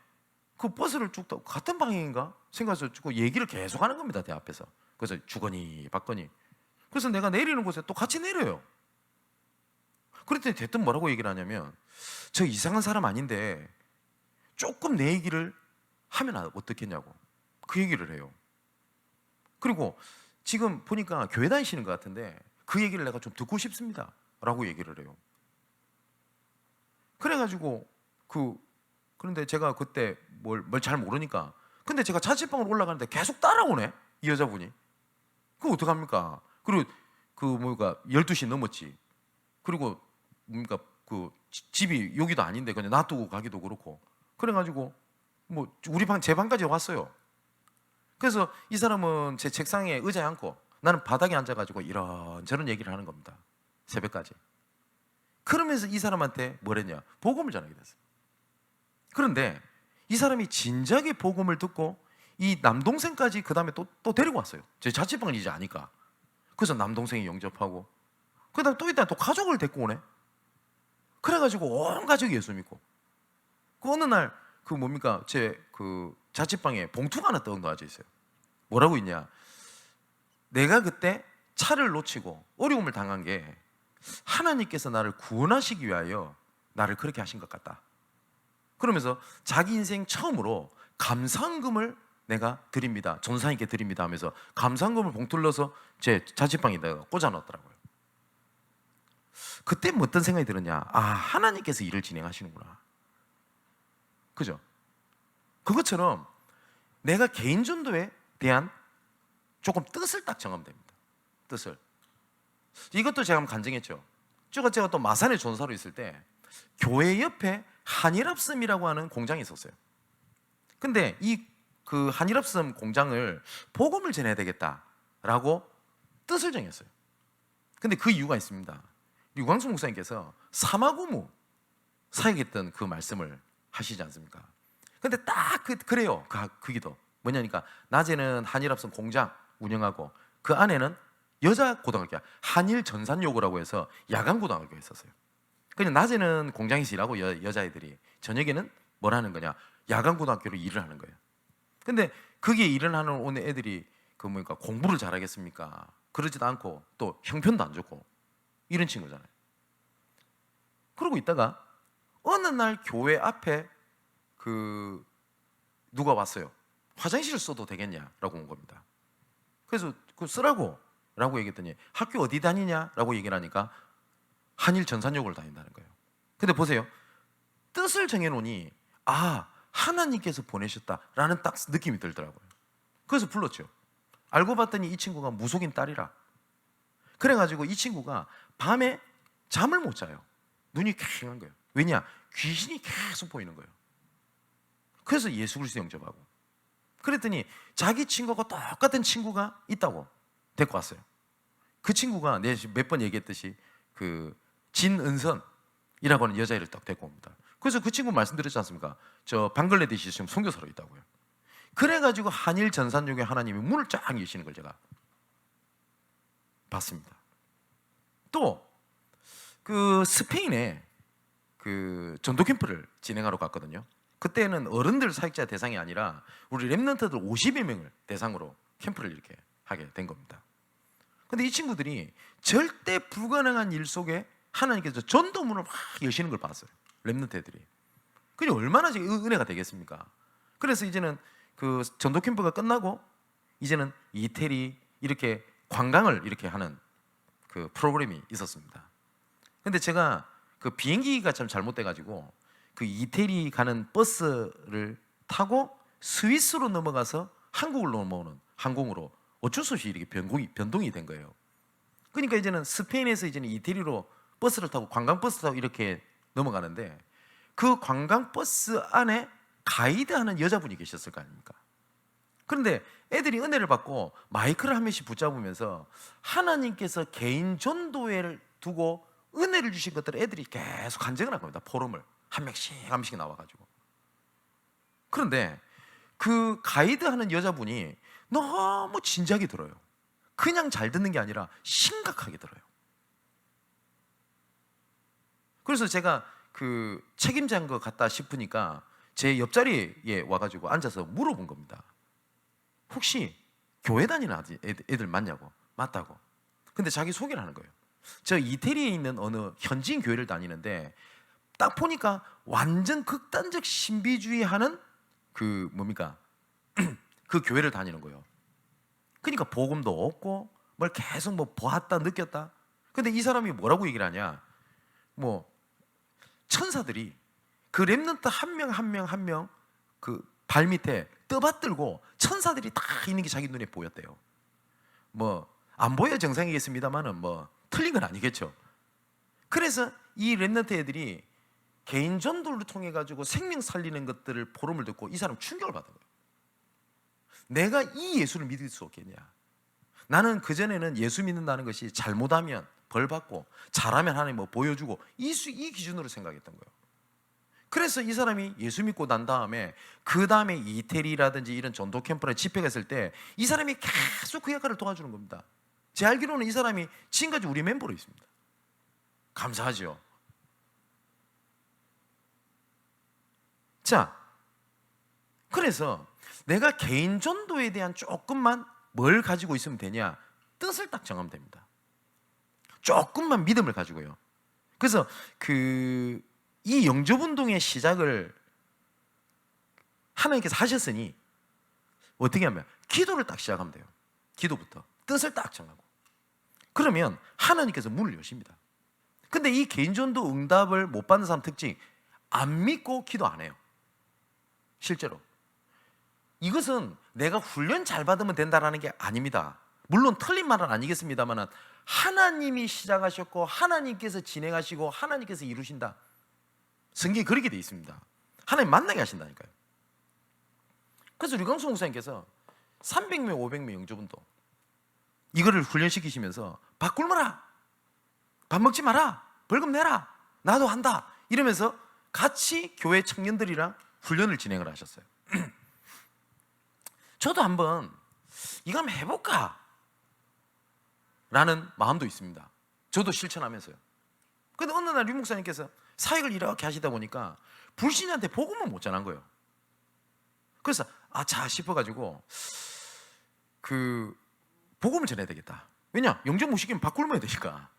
Speaker 1: 그 버스를 쭉 타고 같은 방향인가 생각해서 쭉 얘기를 계속 하는 겁니다, 내 앞에서. 그래서 주거니 받거니. 그래서 내가 내리는 곳에 또 같이 내려요. 그랬더니 대뜸 뭐라고 얘기를 하냐면, 저 이상한 사람 아닌데 조금 내 얘기를 하면 어떻겠냐고 그 얘기를 해요. 그리고 지금 보니까 교회 다니시는 것 같은데 그 얘기를 내가 좀 듣고 싶습니다 라고 얘기를 해요. 그래가지고 그런데 제가 그때 뭘 잘 모르니까, 근데 제가 자취방으로 올라가는데 계속 따라오네, 이 여자분이. 그거 어떡합니까? 그리고 12시 넘었지. 그리고 집이 여기도 아닌데 그냥 놔두고 가기도 그렇고. 그래가지고 우리 제 방까지 왔어요. 그래서 이 사람은 제 책상에 의자에 앉고 나는 바닥에 앉아가지고 이런저런 얘기를 하는 겁니다, 새벽까지. 그러면서 이 사람한테 뭘 했냐, 복음을 전하게 됐어요. 그런데 이 사람이 진작에 복음을 듣고 이 남동생까지 그 다음에 또 데리고 왔어요. 제 자취방을 이제 아니까. 그래서 남동생이 영접하고, 그 다음에 또 이따 또 가족을 데리고 오네. 그래가지고 온 가족이 예수 믿고. 그 어느 날 제 자취방에 봉투가 하나 떡 놓아져 있어요. 뭐라고 있냐, 내가 그때 차를 놓치고 어려움을 당한 게 하나님께서 나를 구원하시기 위하여 나를 그렇게 하신 것 같다. 그러면서 자기 인생 처음으로 감사헌금을 내가 드립니다, 전사님께 드립니다 하면서 감사헌금을 봉투를 넣어서 제 자취방에다가 꽂아놨더라고요. 그때 어떤 생각이 들었냐, 하나님께서 일을 진행하시는구나. 그죠? 그것처럼 내가 개인 전도에 대한 조금 뜻을 딱 정하면 됩니다. 뜻을. 이것도 제가 한번 간증했죠. 제가 또 마산에 전사로 있을 때 교회 옆에 한일합섬이라고 하는 공장이 있었어요. 근데 그 한일합섬 공장을 복음을 전해야 되겠다라고 뜻을 정했어요. 근데 그 이유가 있습니다. 유광수 목사님께서 사마고무 사역했던 그 말씀을 하시지 않습니까? 근데 딱 그래요. 그 기도 뭐냐니까, 낮에는 한일합섬 공장 운영하고 그 안에는 여자 고등학교, 한일 전산여고라고 해서 야간 고등학교가 있었어요. 그냥 낮에는 공장에서 일하고 여자애들이, 저녁에는 뭘 하는 거냐, 야간 고등학교로 일을 하는 거예요. 근데 거기에 일을 하는 오늘 애들이 공부를 잘하겠습니까? 그러지도 않고 또 형편도 안 좋고 이런 친구잖아요. 그러고 있다가 어느 날 교회 앞에 누가 왔어요. 화장실을 써도 되겠냐라고 온 겁니다. 그래서 쓰라고 라고 얘기했더니, 학교 어디 다니냐라고 얘기를 하니까 한일 전산여고를 다닌다는 거예요. 근데 보세요, 뜻을 정해놓으니 하나님께서 보내셨다라는 딱 느낌이 들더라고요. 그래서 불렀죠. 알고 봤더니 이 친구가 무속인 딸이라. 그래가지고 이 친구가 밤에 잠을 못 자요. 눈이 퀭한 거예요. 왜냐? 귀신이 계속 보이는 거예요. 그래서 예수 그리스도 영접하고. 그랬더니 자기 친구가 똑같은 친구가 있다고 데리고 왔어요. 그 친구가 내가 몇 번 얘기했듯이 진은선이라고 하는 여자애를 딱 데리고 옵니다. 그래서 그 친구 말씀드렸지 않습니까? 저 방글라데시 지금 선교사로 있다고요. 그래가지고 한일 전산여고에 하나님이 문을 쫙 여시는 걸 제가 봤습니다. 또 스페인에 전도 캠프를 진행하러 갔거든요. 그때는 어른들 사역자 대상이 아니라 우리 렘넌트들 50여 명을 대상으로 캠프를 이렇게 하게 된 겁니다. 근데 이 친구들이 절대 불가능한 일 속에 하나님께서 전도문을 막 여시는 걸 봤어요. 렘넌트 애들이. 그게 얼마나 은혜가 되겠습니까? 그래서 이제는 전도 캠프가 끝나고 이제는 이태리 이렇게 관광을 이렇게 하는 프로그램이 있었습니다. 근데 제가 비행기가 참 잘못돼가지고 이태리 가는 버스를 타고 스위스로 넘어가서 한국을 넘어오는 항공으로 어쩔 수 없이 이렇게 변동이 된 거예요. 그러니까 이제는 스페인에서 이제는 이태리로 버스를 타고 관광버스 타고 이렇게 넘어가는데, 그 관광버스 안에 가이드하는 여자분이 계셨을 거 아닙니까? 그런데 애들이 은혜를 받고 마이크를 한 명씩 붙잡으면서 하나님께서 개인 전도회를 두고 은혜를 주신 것들을 애들이 계속 간증을 한 겁니다. 포럼을 한 명씩 나와가지고. 그런데 그 가이드하는 여자분이 너무 진지하게 들어요. 그냥 잘 듣는 게 아니라 심각하게 들어요. 그래서 제가 책임자인 것 같다 싶으니까 제 옆자리에 와가지고 앉아서 물어본 겁니다. 혹시 교회 다니는 애들 맞냐고. 맞다고. 근데 자기 소개를 하는 거예요. 저 이태리에 있는 어느 현지인 교회를 다니는데 딱 보니까 완전 극단적 신비주의하는 그 뭡니까 그 교회를 다니는 거예요. 그러니까 복음도 없고 뭘 계속 뭐 보았다 느꼈다. 근데 이 사람이 뭐라고 얘기를 하냐, 뭐 천사들이 그 렘넌트 한 명 한 명 한 명 그 발 밑에 떠받들고 천사들이 다 있는 게 자기 눈에 보였대요. 뭐 안 보여 정상이겠습니다만은 뭐 틀린 건 아니겠죠. 그래서 이 렘넌트 애들이 개인 전도를 통해 가지고 생명 살리는 것들을 보름을 듣고 이 사람 충격을 받은 거예요. 내가 이 예수를 믿을 수 없겠냐. 나는 그전에는 예수 믿는다는 것이 잘못하면 벌 받고 잘하면 하나님 뭐 보여주고 이 기준으로 생각했던 거예요. 그래서 이 사람이 예수 믿고 난 다음에 그 다음에 이태리라든지 이런 전도 캠프나 집회 갔을 때 이 사람이 계속 그 역할을 도와주는 겁니다. 제 알기로는 이 사람이 지금까지 우리 멤버로 있습니다. 감사하죠. 자, 그래서 내가 개인 전도에 대한 조금만 뭘 가지고 있으면 되냐? 뜻을 딱 정하면 됩니다. 조금만 믿음을 가지고요. 그래서 이 영접운동의 시작을 하나님께서 하셨으니 어떻게 하면 기도를 딱 시작하면 돼요. 기도부터 뜻을 딱 정하고 그러면 하나님께서 문을 여십니다. 근데 이 개인전도 응답을 못 받는 사람 특징, 안 믿고 기도 안 해요. 실제로 이것은 내가 훈련 잘 받으면 된다는 게 아닙니다. 물론 틀린 말은 아니겠습니다만 하나님이 시작하셨고 하나님께서 진행하시고 하나님께서 이루신다. 성경이 그렇게 되어 있습니다. 하나님 만나게 하신다니까요. 그래서 류광수 목사님께서 300명 500명 영접운동 이거를 훈련시키시면서 밥 굶어라, 밥 먹지 마라, 벌금 내라, 나도 한다 이러면서 같이 교회 청년들이랑 훈련을 진행을 하셨어요. 저도 한번 이거 한번 해볼까 라는 마음도 있습니다. 저도 실천하면서요. 근데 어느 날 류 목사님께서 사역을 이렇게 하시다 보니까 불신자한테 복음을 못 전한 거예요. 그래서 자 싶어가지고 복음을 전해야 되겠다. 왜냐? 영접 못 시키면 밥 굶어야 되니까.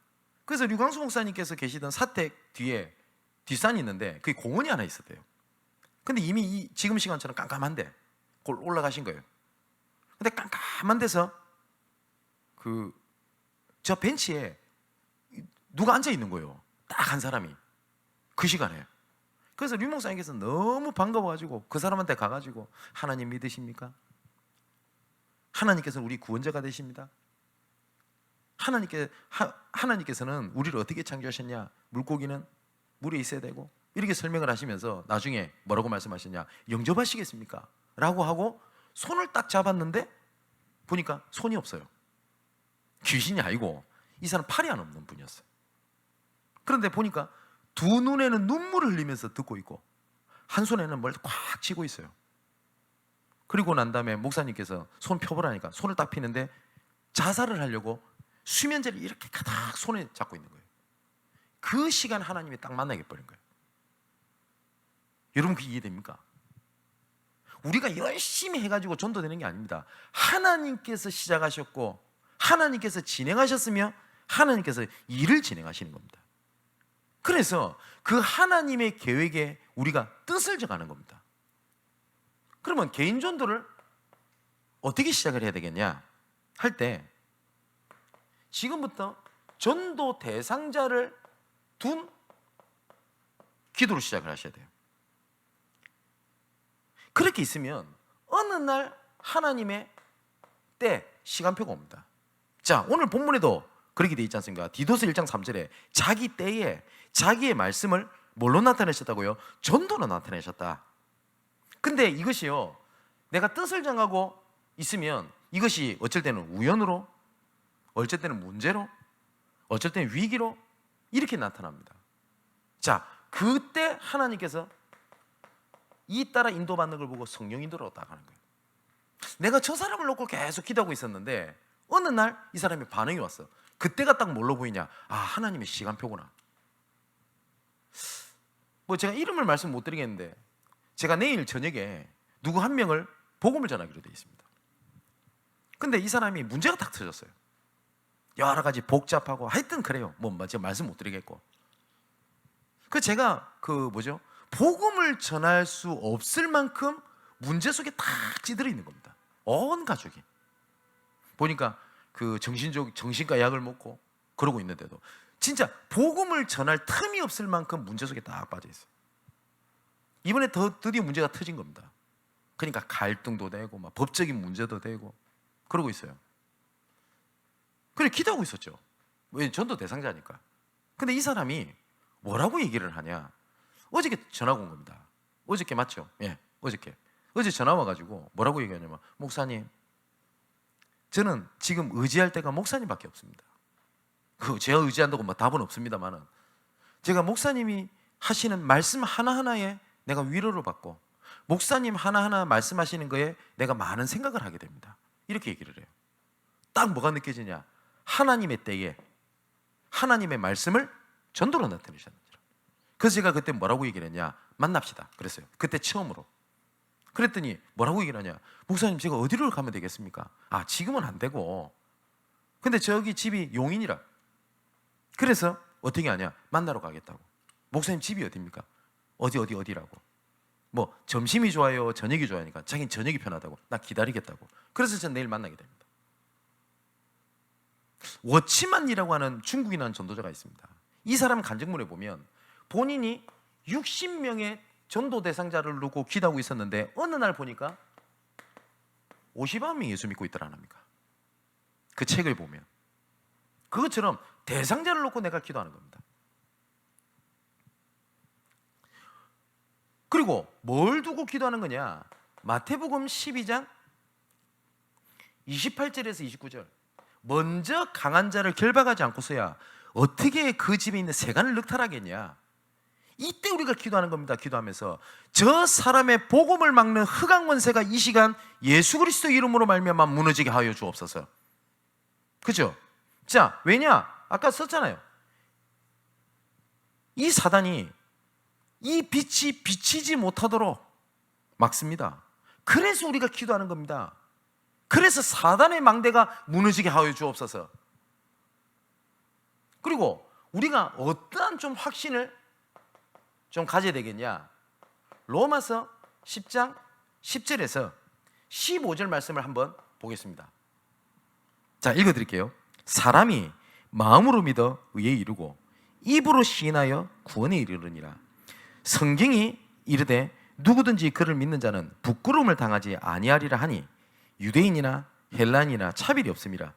Speaker 1: 그래서 류광수 목사님께서 계시던 사택 뒤에 뒷산이 있는데 그게 공원이 하나 있었대요. 근데 이미 지금 시간처럼 깜깜한데 그걸 올라가신 거예요. 근데 깜깜한 데서 저 벤치에 누가 앉아 있는 거예요. 딱 한 사람이 그 시간에. 그래서 류 목사님께서 너무 반가워가지고 그 사람한테 가가지고 하나님 믿으십니까? 하나님께서는 우리 구원자가 되십니다. 하나님께서는 우리를 어떻게 창조하셨냐? 물고기는 물에 있어야 되고 이렇게 설명을 하시면서 나중에 뭐라고 말씀하셨냐? 영접하시겠습니까? 라고 하고 손을 딱 잡았는데 보니까 손이 없어요. 귀신이 아니고 이 사람 팔이 안 없는 분이었어요. 그런데 보니까 두 눈에는 눈물을 흘리면서 듣고 있고 한 손에는 뭘 꽉 쥐고 있어요. 그리고 난 다음에 목사님께서 손 펴보라니까 손을 딱 피는데 자살을 하려고 수면제를 이렇게 가닥 손에 잡고 있는 거예요. 그 시간 하나님이 딱 만나게 버린 거예요. 여러분 그게 이해됩니까? 우리가 열심히 해가지고 전도되는 게 아닙니다. 하나님께서 시작하셨고 하나님께서 진행하셨으며 하나님께서 일을 진행하시는 겁니다. 그래서 그 하나님의 계획에 우리가 뜻을 정하는 겁니다. 그러면 개인 전도를 어떻게 시작을 해야 되겠냐 할 때 지금부터 전도 대상자를 둔 기도로 시작을 하셔야 돼요. 그렇게 있으면 어느 날 하나님의 때 시간표가 옵니다. 자, 오늘 본문에도 그렇게 돼 있지 않습니까? 디도서 1장 3절에 자기 때에 자기의 말씀을 뭘로 나타내셨다고요? 전도로 나타내셨다. 근데 이것이요, 내가 뜻을 정하고 있으면 이것이 어쩔 때는 우연으로, 어쩔 때는 문제로, 어쩔 때는 위기로 이렇게 나타납니다. 자, 그때 하나님께서 이 따라 인도받는 걸 보고 성령 인도로 딱 하는 거예요. 내가 저 사람을 놓고 계속 기도하고 있었는데 어느 날 이 사람이 반응이 왔어. 그때가 딱 뭘로 보이냐? 하나님의 시간표구나. 뭐 제가 이름을 말씀 못 드리겠는데 제가 내일 저녁에 누구 한 명을 복음을 전하기로 되어 있습니다. 근데 이 사람이 문제가 딱 터졌어요. 여러 가지 복잡하고 하여튼 그래요. 제가 말씀 못 드리겠고. 제가 복음을 전할 수 없을 만큼 문제 속에 딱 찌들어 있는 겁니다. 온 가족이. 보니까 정신과 약을 먹고 그러고 있는데도 진짜 복음을 전할 틈이 없을 만큼 문제 속에 딱 빠져 있어요. 이번에 드디어 문제가 터진 겁니다. 그러니까 갈등도 되고 막 법적인 문제도 되고 그러고 있어요. 그래 기도하고 있었죠. 왜? 전도 대상자니까. 근데 이 사람이 뭐라고 얘기를 하냐? 어저께 전화가 온 겁니다. 어저께 맞죠? 예, 어제 전화 와가지고 뭐라고 얘기하냐면, 목사님, 저는 지금 의지할 때가 목사님밖에 없습니다. 제가 의지한다고 답은 없습니다만은, 제가 목사님이 하시는 말씀 하나하나에 내가 위로를 받고, 목사님 하나하나 말씀하시는 거에 내가 많은 생각을 하게 됩니다. 이렇게 얘기를 해요. 딱 뭐가 느껴지냐? 하나님의 때에 하나님의 말씀을 전도로 나타내셨는지라. 그래서 제가 그때 뭐라고 얘기를 했냐? 만납시다 그랬어요. 그때 처음으로. 그랬더니 뭐라고 얘기를 하냐? 목사님, 제가 어디로 가면 되겠습니까? 지금은 안 되고, 근데 저기 집이 용인이라. 그래서 어떻게 하냐? 만나러 가겠다고. 목사님 집이 어디입니까? 어디라고. 점심이 좋아요, 저녁이 좋아하니까 자기는 저녁이 편하다고. 나 기다리겠다고. 그래서 전 내일 만나게 됩니다. 워치만이라고 하는 중국인한 전도자가 있습니다. 이 사람 간증문에 보면 본인이 60명의 전도 대상자를 놓고 기도하고 있었는데 어느 날 보니까 50만 명이 예수 믿고 있더라 합니까? 그 책을 보면 그것처럼 대상자를 놓고 내가 기도하는 겁니다. 그리고 뭘 두고 기도하는 거냐? 마태복음 12장 28절에서 29절. 먼저 강한 자를 결박하지 않고서야 어떻게 그 집에 있는 세간을 늑탈하겠냐? 이때 우리가 기도하는 겁니다. 기도하면서 저 사람의 복음을 막는 흑암 권세가 이 시간 예수 그리스도 이름으로 말미암아 무너지게 하여 주옵소서. 그죠? 자, 왜냐? 아까 썼잖아요. 이 사단이 이 빛이 비치지 못하도록 막습니다. 그래서 우리가 기도하는 겁니다. 그래서 사단의 망대가 무너지게 하여 주옵소서. 그리고 우리가 어떠한 좀 확신을 좀 가져야 되겠냐? 로마서 10장 10절에서 15절 말씀을 한번 보겠습니다. 자, 읽어드릴게요. 사람이 마음으로 믿어 의에 이르고 입으로 시인하여 구원에 이르느니라. 성경이 이르되 누구든지 그를 믿는 자는 부끄러움을 당하지 아니하리라 하니 유대인이나 헬라인이나 차별이 없음이라.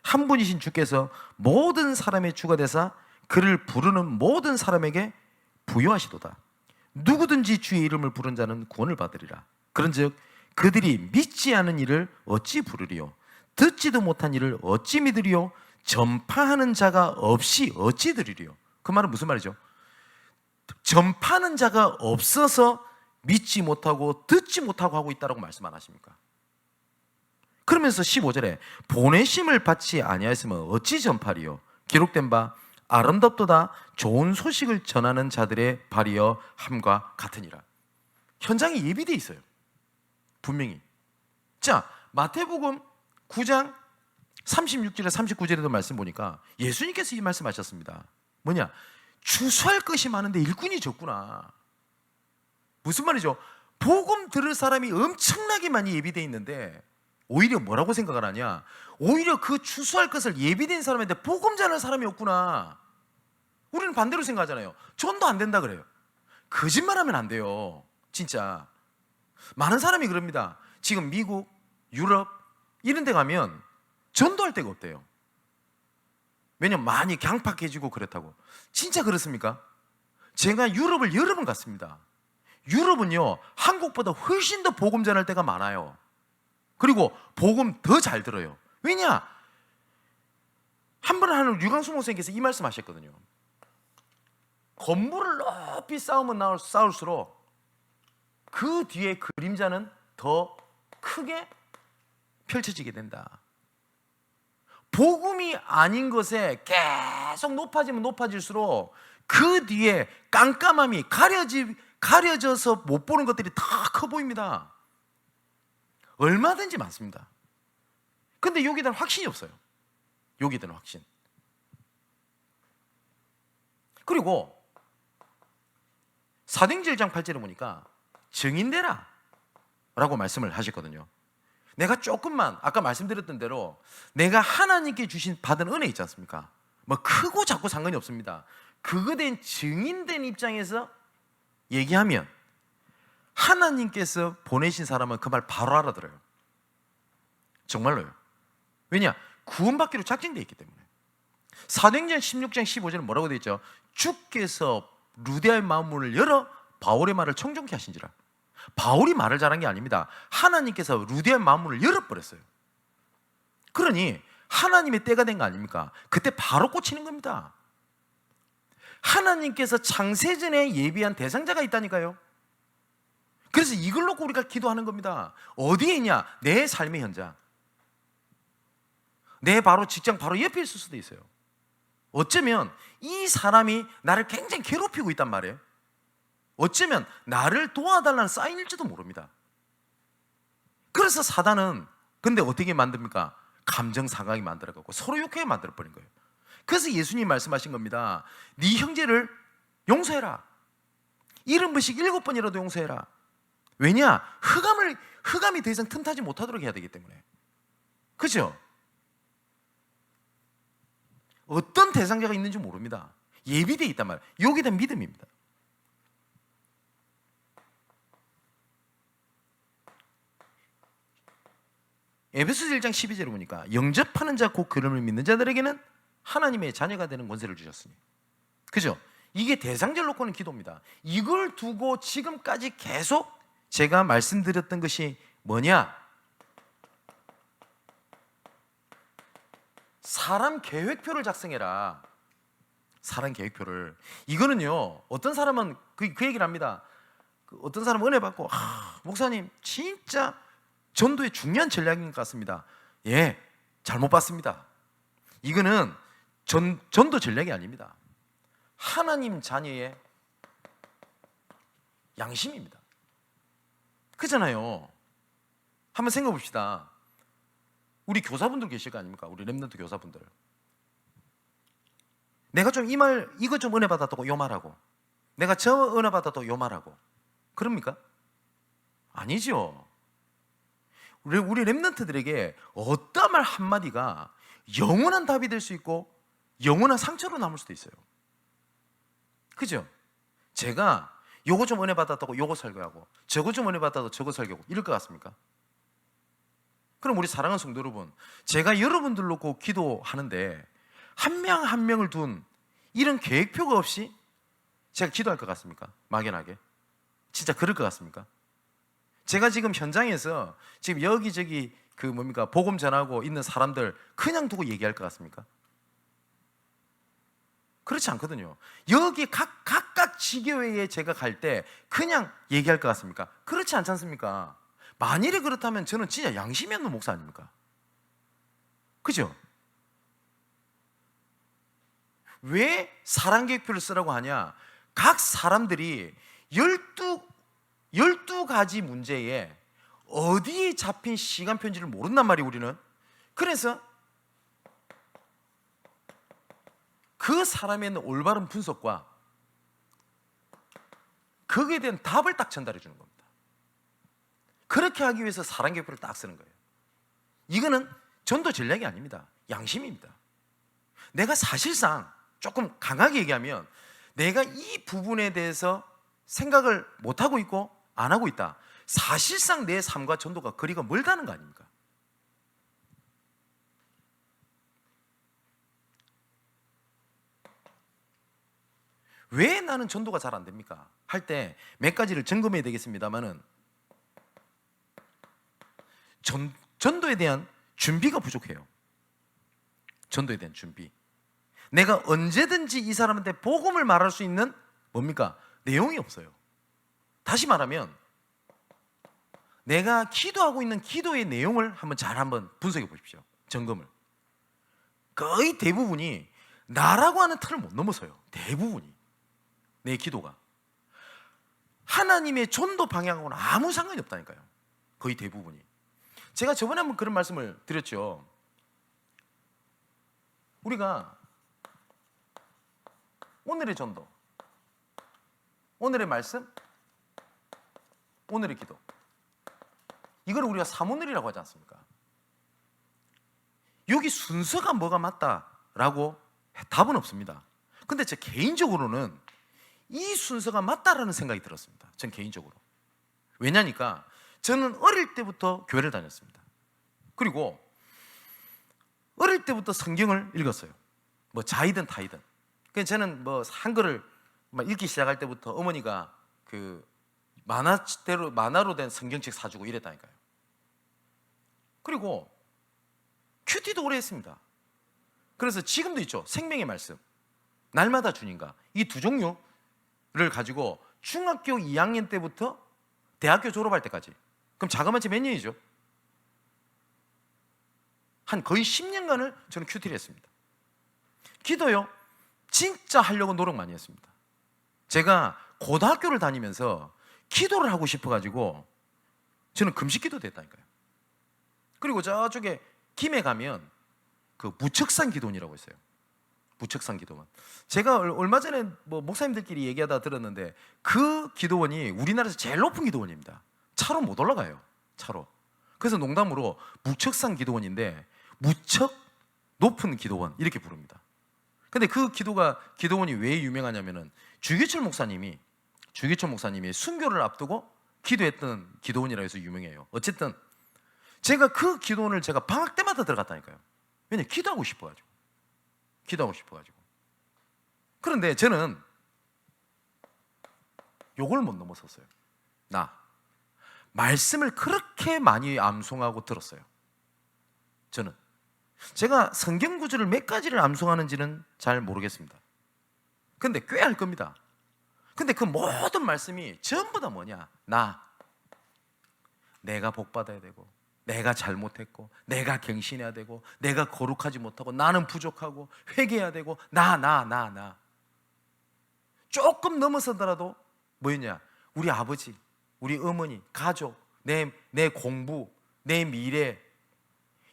Speaker 1: 한 분이신 주께서 모든 사람의 주가 되사 그를 부르는 모든 사람에게 부여하시도다. 누구든지 주의 이름을 부른 자는 구원을 받으리라. 그런즉 그들이 믿지 않은 이를 어찌 부르리요? 듣지도 못한 이를 어찌 믿으리요? 전파하는 자가 없이 어찌 들으리요? 그 말은 무슨 말이죠? 전파하는 자가 없어서 믿지 못하고 듣지 못하고 하고 있다라고 말씀 안 하십니까? 그러면서 15절에 보내심을 받지 아니하였으면 어찌 전파리요? 기록된 바 아름답도다 좋은 소식을 전하는 자들의 발이여 함과 같으니라. 현장에 예비되어 있어요. 분명히. 자, 마태복음 9장 36절에 39절에도 말씀 보니까 예수님께서 이 말씀하셨습니다. 뭐냐? 추수할 것이 많은데 일꾼이 적구나. 무슨 말이죠? 복음 들을 사람이 엄청나게 많이 예비되어 있는데 오히려 뭐라고 생각을 하냐? 오히려 그 추수할 것을 예비된 사람한테 복음 전할 사람이 없구나. 우리는 반대로 생각하잖아요. 전도 안 된다 그래요. 거짓말하면 안 돼요. 진짜 많은 사람이 그럽니다. 지금 미국, 유럽 이런 데 가면 전도할 데가 없대요. 왜냐면 많이 강팍해지고 그렇다고. 진짜 그렇습니까? 제가 유럽을 여러 번 갔습니다. 유럽은요 한국보다 훨씬 더 복음 전할 때가 많아요. 그리고 복음 더 잘 들어요. 왜냐? 한 번 하는 유광수 목사님께서 이 말씀 하셨거든요. 건물을 높이 쌓으면 쌓을수록 그 뒤에 그림자는 더 크게 펼쳐지게 된다. 복음이 아닌 것에 계속 높아지면 높아질수록 그 뒤에 깜깜함이 가려져서 못 보는 것들이 다 커 보입니다. 얼마든지 많습니다. 근데 여기들은 확신이 없어요. 여기들은 확신. 그리고 사도행전 1장 8절에 보니까 증인되라 라고 말씀을 하셨거든요. 내가 조금만 아까 말씀드렸던 대로 내가 하나님께 주신 받은 은혜 있지 않습니까? 뭐 크고 작고 상관이 없습니다. 그거 된 증인된 입장에서 얘기하면 하나님께서 보내신 사람은 그 말 바로 알아들어요. 정말로요. 왜냐? 구원받기로 작정되어 있기 때문에. 사도행전 16장 15절은 뭐라고 되어 있죠? 주께서 루디아의 마음문을 열어 바울의 말을 청정케 하신지라. 바울이 말을 잘한 게 아닙니다. 하나님께서 루디아의 마음문을 열어버렸어요. 그러니 하나님의 때가 된 거 아닙니까? 그때 바로 꽂히는 겁니다. 하나님께서 창세전에 예비한 대상자가 있다니까요. 그래서 이걸 놓고 우리가 기도하는 겁니다. 어디에 있냐? 내 삶의 현장, 내 바로 직장 바로 옆에 있을 수도 있어요. 어쩌면 이 사람이 나를 굉장히 괴롭히고 있단 말이에요. 어쩌면 나를 도와달라는 사인일지도 모릅니다. 그래서 사단은 근데 어떻게 만듭니까? 감정 상하게 만들어갖고 서로 욕하게 만들어버린 거예요. 그래서 예수님 말씀하신 겁니다. 네 형제를 용서해라. 70번씩 7번이라도 용서해라. 왜냐? 흑암이 더 이상 틈타지 못하도록 해야 되기 때문에. 그죠? 어떤 대상자가 있는지 모릅니다. 예비되어 있단 말이에요. 여기다 믿음입니다. 에베소서 1장 12절에 보니까 영접하는 자 곧 그름을 믿는 자들에게는 하나님의 자녀가 되는 권세를 주셨으니. 그죠? 이게 대상자를 놓고는 기도입니다. 이걸 두고 지금까지 계속 제가 말씀드렸던 것이 뭐냐? 사람 계획표를 작성해라. 사람 계획표를. 이거는요, 어떤 사람은 그 얘기를 합니다. 어떤 사람은 은혜 받고, 목사님 진짜 전도의 중요한 전략인 것 같습니다. 예, 잘못 봤습니다. 이거는 전도 전략이 아닙니다. 하나님 자녀의 양심입니다. 그잖아요. 한번 생각해 봅시다. 우리 교사분들 계실 거 아닙니까? 우리 렘넌트 교사분들. 내가 좀 이거 좀 은혜 받았다고 요 말하고, 내가 저 은혜 받았다고 요 말하고, 그럽니까? 아니죠. 우리 렘넌트들에게 어떠한 말 한마디가 영원한 답이 될 수 있고 영원한 상처로 남을 수도 있어요. 그죠? 제가 요거 좀 은혜 받았다고 요거 설교하고, 저거 좀 은혜 받았다고 저거 설교하고 이럴 것 같습니까? 그럼 우리 사랑하는 성도 여러분, 제가 여러분들 놓고 기도하는데 한 명 한 명을 둔 이런 계획표가 없이 제가 기도할 것 같습니까? 막연하게 진짜 그럴 것 같습니까? 제가 지금 현장에서 지금 여기저기 복음 전하고 있는 사람들 그냥 두고 얘기할 것 같습니까? 그렇지 않거든요. 여기 각각 지교회에 제가 갈 때 그냥 얘기할 것 같습니까? 그렇지 않지 않습니까? 만일에 그렇다면 저는 진짜 양심이 없는 목사 아닙니까? 그죠? 왜 사랑계획표를 쓰라고 하냐? 각 사람들이 12가지 문제에 어디에 잡힌 시간편지를 모른단 말이에요, 우리는. 그래서 그 사람에 있는 올바른 분석과 거기에 대한 답을 딱 전달해 주는 겁니다. 그렇게 하기 위해서 사랑계획표를 딱 쓰는 거예요. 이거는 전도 전략이 아닙니다. 양심입니다. 내가 사실상 조금 강하게 얘기하면 내가 이 부분에 대해서 생각을 못하고 있고 안 하고 있다. 사실상 내 삶과 전도가 거리가 멀다는 거 아닙니까? 왜 나는 전도가 잘 안 됩니까? 할 때 몇 가지를 점검해야 되겠습니다만은 전도에 대한 준비가 부족해요. 전도에 대한 준비. 내가 언제든지 이 사람한테 복음을 말할 수 있는 뭡니까? 내용이 없어요. 다시 말하면 내가 기도하고 있는 기도의 내용을 한번 분석해 보십시오. 점검을. 거의 대부분이 나라고 하는 틀을 못 넘어서요. 대부분이. 내 기도가. 하나님의 전도 방향하고는 아무 상관이 없다니까요. 거의 대부분이. 제가 저번에 한번 그런 말씀을 드렸죠. 우리가 오늘의 전도, 오늘의 말씀, 오늘의 기도, 이걸 우리가 사모늘이라고 하지 않습니까? 여기 순서가 뭐가 맞다라고 답은 없습니다. 근데 제 개인적으로는 이 순서가 맞다라는 생각이 들었습니다. 전 개인적으로. 왜냐니까 저는 어릴 때부터 교회를 다녔습니다. 그리고 어릴 때부터 성경을 읽었어요. 뭐 자이든 타이든. 그래서 저는 뭐 한글을 막 읽기 시작할 때부터 어머니가 그 만화로 된 성경책 사주고 이랬다니까요. 그리고 큐티도 오래 했습니다. 그래서 지금도 있죠. 생명의 말씀, 날마다 주님과, 이 두 종류를 가지고 중학교 2학년 때부터 대학교 졸업할 때까지, 그럼 자그마치 몇 년이죠? 한 거의 10년간을 저는 큐티를 했습니다. 기도요, 진짜 하려고 노력 많이 했습니다. 제가 고등학교를 다니면서 기도를 하고 싶어가지고 저는 금식기도 됐다니까요. 그리고 저쪽에 김해 가면 그 무척산 기도원이라고 있어요. 무척산 기도원. 제가 얼마 전에 뭐 목사님들끼리 얘기하다 들었는데 그 기도원이 우리나라에서 제일 높은 기도원입니다. 차로 못 올라가요. 차로. 그래서 농담으로 무척산 기도원인데 무척 높은 기도원 이렇게 부릅니다. 근데 그 기도원이 왜 유명하냐면은 주기철 목사님이 순교를 앞두고 기도했던 기도원이라 해서 유명해요. 어쨌든 제가 그 기도원을 제가 방학 때마다 들어갔다니까요. 왜냐, 기도하고 싶어가지고. 그런데 저는 요걸 못 넘어섰어요. 말씀을 그렇게 많이 암송하고 들었어요. 저는 제가 성경 구절을 몇 가지를 암송하는지는 잘 모르겠습니다. 근데 꽤 할 겁니다. 근데 그 모든 말씀이 전부 다 뭐냐? 내가 복 받아야 되고, 내가 잘못했고, 내가 갱신해야 되고, 내가 거룩하지 못하고, 나는 부족하고, 회개해야 되고, 나. 조금 넘어서더라도 뭐였냐? 우리 아버지, 우리 어머니, 가족, 내 공부, 내 미래,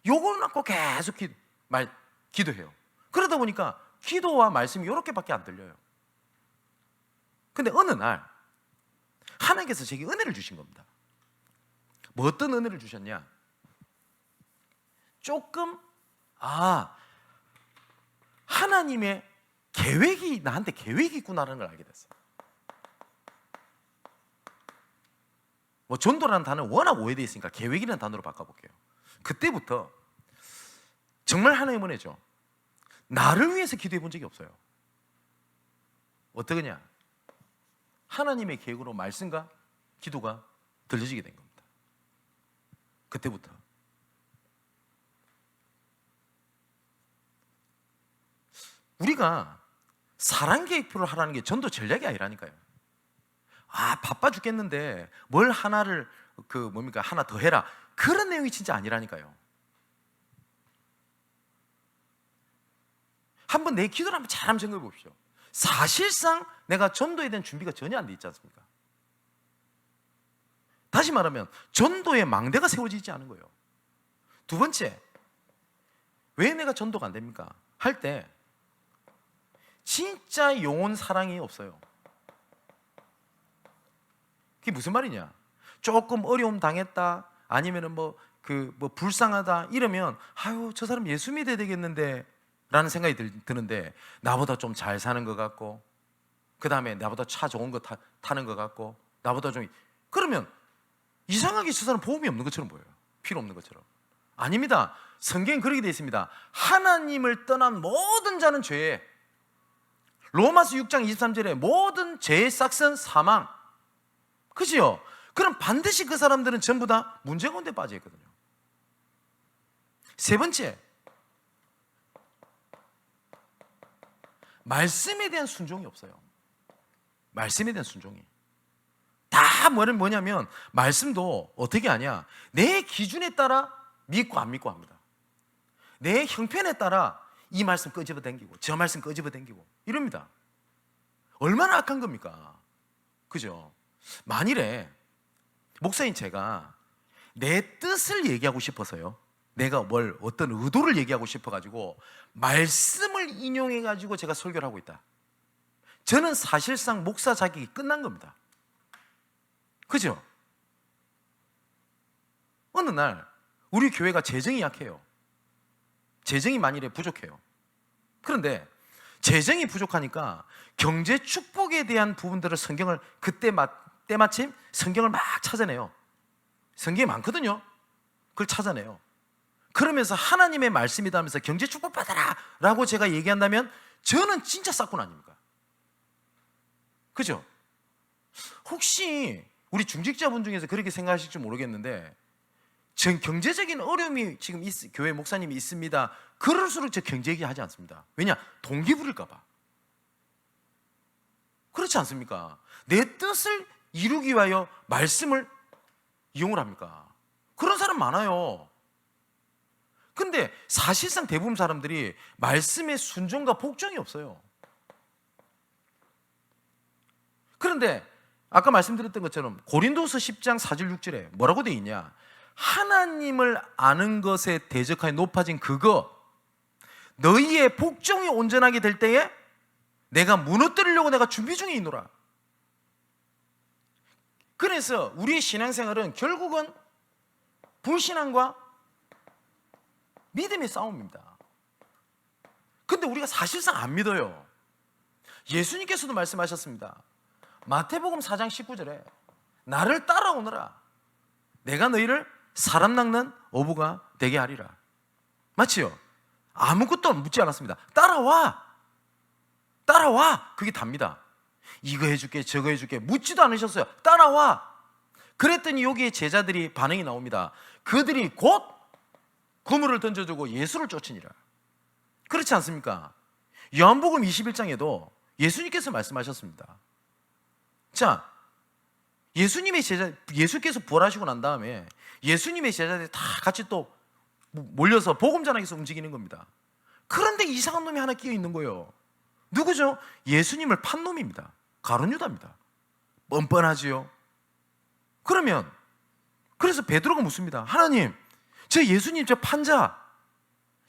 Speaker 1: 요걸 놓고 계속 기도해요. 그러다 보니까 기도와 말씀이 이렇게밖에 안 들려요. 근데 어느 날 하나님께서 제게 은혜를 주신 겁니다. 뭐 어떤 은혜를 주셨냐? 조금 하나님의 나한테 계획이 있구나라는 걸 알게 됐어요. 뭐 전도라는 단어는 워낙 오해되어 있으니까 계획이라는 단어로 바꿔볼게요. 그때부터 정말 하나님의 은혜죠. 나를 위해서 기도해 본 적이 없어요. 어떠냐? 하나님의 계획으로 말씀과 기도가 들려지게 된 겁니다. 그때부터. 우리가 사랑 계획표를 하라는 게 전도 전략이 아니라니까요. 바빠 죽겠는데 뭘 하나를 하나 더 해라, 그런 내용이 진짜 아니라니까요. 한번 내 기도를 한번 잘 점검해 보십시오. 사실상 내가 전도에 대한 준비가 전혀 안 돼 있지 않습니까? 다시 말하면 전도의 망대가 세워지지 않은 거예요. 두 번째, 왜 내가 전도가 안 됩니까? 할 때 진짜 영혼 사랑이 없어요. 그게 무슨 말이냐? 조금 어려움 당했다, 아니면은 불쌍하다 이러면 저 사람 예수 믿어야 되겠는데 라는 생각이 드는데, 나보다 좀 잘 사는 것 같고, 그 다음에 나보다 차 좋은 거 타는 것 같고, 나보다 좀, 그러면 이상하게 저 사람 복음이 없는 것처럼 보여요. 필요 없는 것처럼. 아닙니다. 성경에 그렇게 되어 있습니다. 하나님을 떠난 모든 자는 죄에, 로마서 6장 23절에 모든 죄의 싹은 사망. 그지요? 그럼 반드시 그 사람들은 전부 다 문제 가운데 빠져 있거든요. 세 번째, 말씀에 대한 순종이 없어요. 말씀에 대한 순종이. 다 뭐냐면 말씀도 어떻게 하냐? 내 기준에 따라 믿고 안 믿고 합니다. 내 형편에 따라 이 말씀 끄집어 당기고 저 말씀 끄집어 당기고 이럽니다. 얼마나 악한 겁니까? 그죠? 만일에 목사인 제가 내 뜻을 얘기하고 싶어서요, 내가 어떤 의도를 얘기하고 싶어가지고 말씀을 인용해가지고 제가 설교를 하고 있다, 저는 사실상 목사 자격이 끝난 겁니다. 그죠? 어느 날 우리 교회가 재정이 약해요. 재정이 만일에 부족해요. 그런데 재정이 부족하니까 경제 축복에 대한 부분들을 성경을 때마침 성경을 막 찾아내요. 성경이 많거든요. 그걸 찾아내요. 그러면서 하나님의 말씀이다 하면서 경제 축복 받아라 라고 제가 얘기한다면 저는 진짜 싹군 아닙니까? 그죠? 혹시 우리 중직자분 중에서 그렇게 생각하실지 모르겠는데, 전 경제적인 어려움이 지금 교회 목사님이 있습니다, 그럴수록 저 경제 얘기하지 않습니다. 왜냐? 동기 부릴까 봐. 그렇지 않습니까? 내 뜻을 이루기 위하여 말씀을 이용을 합니까? 그런 사람 많아요. 근데 사실상 대부분 사람들이 말씀의 순종과 복종이 없어요. 그런데 아까 말씀드렸던 것처럼 고린도서 10장 4절 6절에 뭐라고 되어 있냐? 하나님을 아는 것에 대적하여 높아진 그거, 너희의 복종이 온전하게 될 때에 내가 무너뜨리려고 내가 준비 중에 있노라. 그래서 우리의 신앙생활은 결국은 불신앙과 믿음의 싸움입니다. 근데 우리가 사실상 안 믿어요. 예수님께서도 말씀하셨습니다. 마태복음 4장 19절에 나를 따라오너라, 내가 너희를 사람 낚는 어부가 되게 하리라. 맞지요? 아무것도 묻지 않았습니다. 따라와, 따라와. 그게 답니다. 이거 해줄게 저거 해줄게 묻지도 않으셨어요. 따라와. 그랬더니 여기에 제자들이 반응이 나옵니다. 그들이 곧 그물을 던져주고 예수를 쫓으니라. 그렇지 않습니까? 요한복음 21장에도 예수님께서 말씀하셨습니다. 자, 예수께서 부활하시고 난 다음에 예수님의 제자들이 다 같이 또 몰려서 복음 전하기 위해서 움직이는 겁니다. 그런데 이상한 놈이 하나 끼어 있는 거예요. 누구죠? 예수님을 판 놈입니다. 가룟유다입니다. 뻔뻔하지요. 그래서 베드로가 묻습니다. 하나님, 저 예수님 저 판자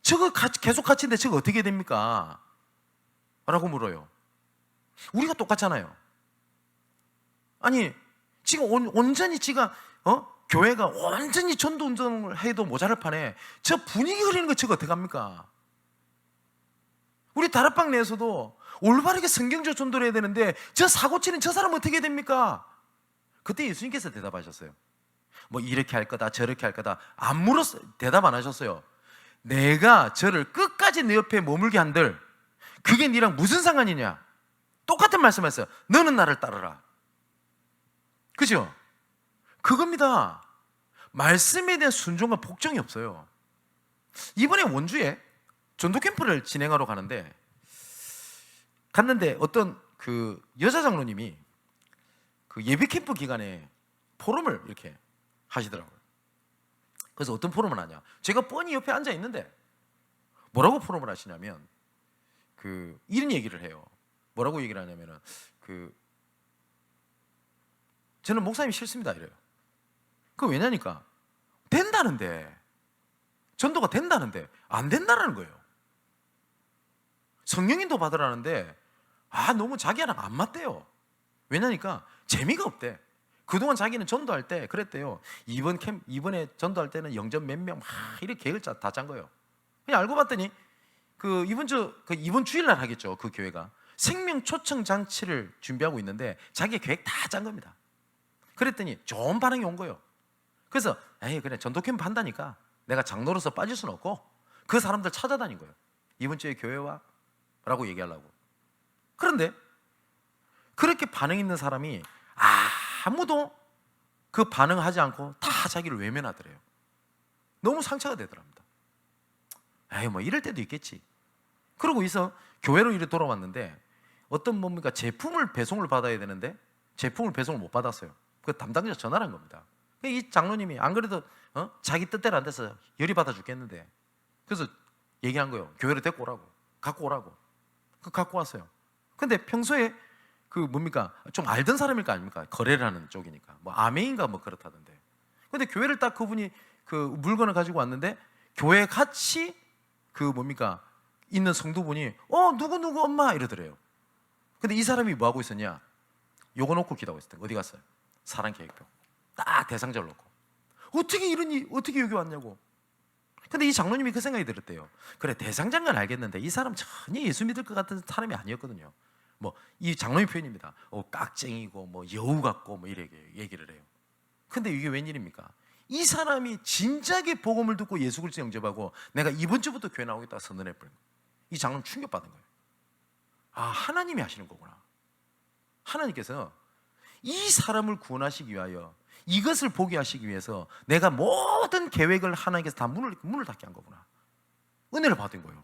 Speaker 1: 저거 계속 같이인데 저거 어떻게 됩니까? 라고 물어요. 우리가 똑같잖아요. 아니 지금 온전히 교회가 완전히 전도 운동을 해도 모자랄 판에 저 분위기 흐리는 거 저거 어떻게 합니까? 우리 다락방 내에서도 올바르게 성경적 전도를 해야 되는데 저 사고치는 저 사람 어떻게 됩니까? 그때 예수님께서 대답하셨어요. 뭐 이렇게 할 거다 저렇게 할 거다 안 물었어요. 대답 안 하셨어요. 내가 저를 끝까지 내 옆에 머물게 한들 그게 니랑 무슨 상관이냐? 똑같은 말씀하셨어요. 너는 나를 따르라. 그죠? 그겁니다. 말씀에 대한 순종과 복종이 없어요. 이번에 원주에 전도 캠프를 진행하러 갔는데 어떤 그 여자 장로님이 그 예비 캠프 기간에 포럼을 이렇게 하시더라고요. 그래서 어떤 포럼을 하냐? 제가 뻔히 옆에 앉아 있는데 뭐라고 포럼을 하시냐면 이런 얘기를 해요. 뭐라고 얘기를 하냐면은 저는 목사님이 싫습니다 이래요. 그 왜냐니까 된다는데, 전도가 된다는데 안 된다는 거예요. 성령인도 받으라는데 너무 자기랑 안 맞대요. 왜냐니까 재미가 없대. 그동안 자기는 전도할 때 그랬대요. 이번에 전도할 때는 영전 몇 명 막 이렇게 계획을 다 짠 거예요. 그냥 알고 봤더니 이번 주일날 하겠죠. 그 교회가 생명 초청 장치를 준비하고 있는데 자기 계획 다 짠 겁니다. 그랬더니 좋은 반응이 온 거예요. 그래서 그래 전도 캠프 한다니까 내가 장로로서 빠질 수는 없고 그 사람들 찾아다닌 거예요. 이번 주에 교회 와 라고 얘기하려고. 그런데 그렇게 반응 있는 사람이 아무도 그 반응하지 않고 다 자기를 외면하더래요. 너무 상처가 되더랍니다. 뭐 이럴 때도 있겠지. 그러고 있어 교회로 이렇게 돌아왔는데 어떤 뭡니까 제품을 배송을 받아야 되는데 제품을 배송을 못 받았어요. 그 담당자 전화를 한 겁니다. 이 장로님이 안 그래도 자기 뜻대로 안 돼서 열이 받아 죽겠는데 그래서 얘기한 거예요. 교회로 데리고 오라고, 갖고 오라고. 갖고 왔어요. 근데 평소에 그 뭡니까? 좀 알던 사람일 거 아닙니까? 거래를 하는 쪽이니까. 뭐 아메인가 뭐 그렇다던데. 근데 교회를 딱 그분이 그 물건을 가지고 왔는데 교회 같이 그 뭡니까? 있는 성도분이 누구 엄마 이러더래요. 근데 이 사람이 뭐 하고 있었냐? 요거 놓고 기도하고 있었대. 어디 갔어요? 사랑계획표 딱 대상자를 놓고. 어떻게 이러니? 어떻게 여기 왔냐고. 근데 이 장로님이 그 생각이 들었대요. 그래, 대상자인 건 알겠는데 이 사람 전혀 예수 믿을 것 같은 사람이 아니었거든요. 뭐 이 장로님 표현입니다. 깍쟁이고 뭐 여우 같고 뭐 이렇게 얘기를 해요. 근데 이게 웬일입니까? 이 사람이 진작에 복음을 듣고 예수 그리스도 영접하고 내가 이번 주부터 교회 나오겠다 선언해버린 거예요. 이 장로님 충격받은 거예요. 아, 하나님이 하시는 거구나. 하나님께서 이 사람을 구원하시기 위하여, 이것을 보게 하시기 위해서 내가 모든 계획을 하나님께서 다 문을 닫게 한 거구나. 은혜를 받은 거예요.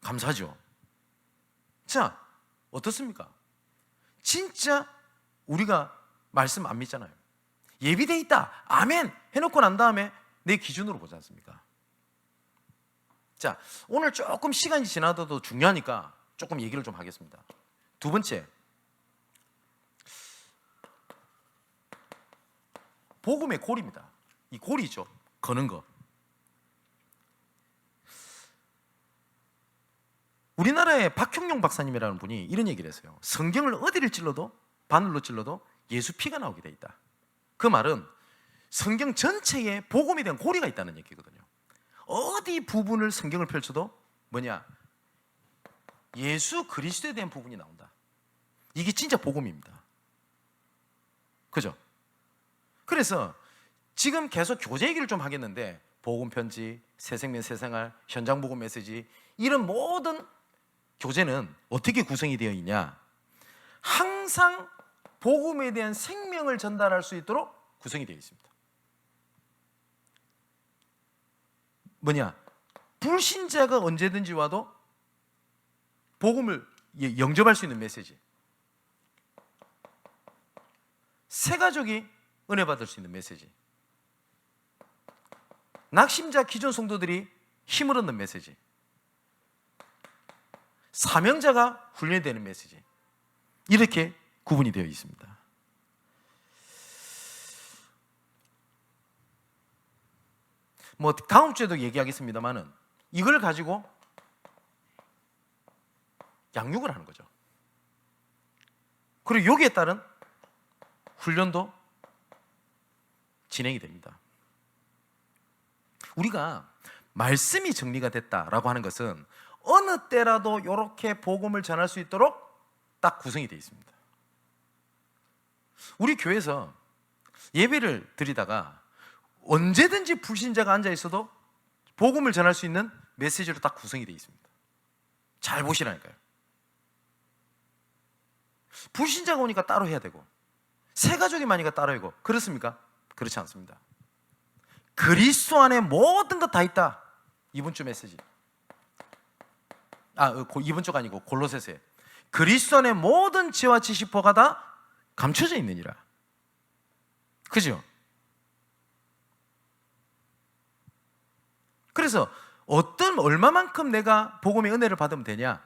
Speaker 1: 감사하죠. 자, 어떻습니까? 진짜 우리가 말씀 안 믿잖아요. 예비돼 있다, 아멘 해놓고 난 다음에 내 기준으로 보지 않습니까? 자, 오늘 조금 시간이 지나도 중요하니까 조금 얘기를 좀 하겠습니다. 두 번째, 복음의 고리입니다. 이 고리죠. 거는 거. 우리나라의 박형용 박사님이라는 분이 이런 얘기를 했어요. 성경을 어디를 찔러도, 바늘로 찔러도 예수 피가 나오게 돼 있다. 그 말은 성경 전체에 복음에 대한 고리가 있다는 얘기거든요. 어디 부분을 성경을 펼쳐도 뭐냐? 예수 그리스도에 대한 부분이 나온다. 이게 진짜 복음입니다. 그죠? 그래서 지금 계속 교제 얘기를 좀 하겠는데, 복음 편지, 새생명 새생활, 현장 복음 메시지, 이런 모든 교제는 어떻게 구성이 되어 있냐? 항상 복음에 대한 생명을 전달할 수 있도록 구성이 되어 있습니다. 뭐냐? 불신자가 언제든지 와도 복음을 영접할 수 있는 메시지, 새 가족이 은혜 받을 수 있는 메시지, 낙심자 기존 성도들이 힘을 얻는 메시지, 사명자가 훈련되는 메시지, 이렇게 구분이 되어 있습니다. 뭐 다음 주에도 얘기하겠습니다만은 이걸 가지고 양육을 하는 거죠. 그리고 여기에 따른 훈련도 진행이 됩니다. 우리가 말씀이 정리가 됐다라고 하는 것은 어느 때라도 이렇게 복음을 전할 수 있도록 딱 구성이 되어 있습니다. 우리 교회에서 예배를 드리다가 언제든지 불신자가 앉아 있어도 복음을 전할 수 있는 메시지로 딱 구성이 되어 있습니다. 잘 보시라니까요. 불신자가 오니까 따로 해야 되고, 새 가족이 많으니까 따로 하고, 그렇습니까? 그렇지 않습니다. 그리스도 안에 모든 것 다 있다. 이번 주 메시지. 이번 주가 아니고 골로새서에 그리스도 안에 모든 지혜와 지식포가 다 감춰져 있느니라. 그죠? 그래서 얼마만큼 내가 복음의 은혜를 받으면 되냐?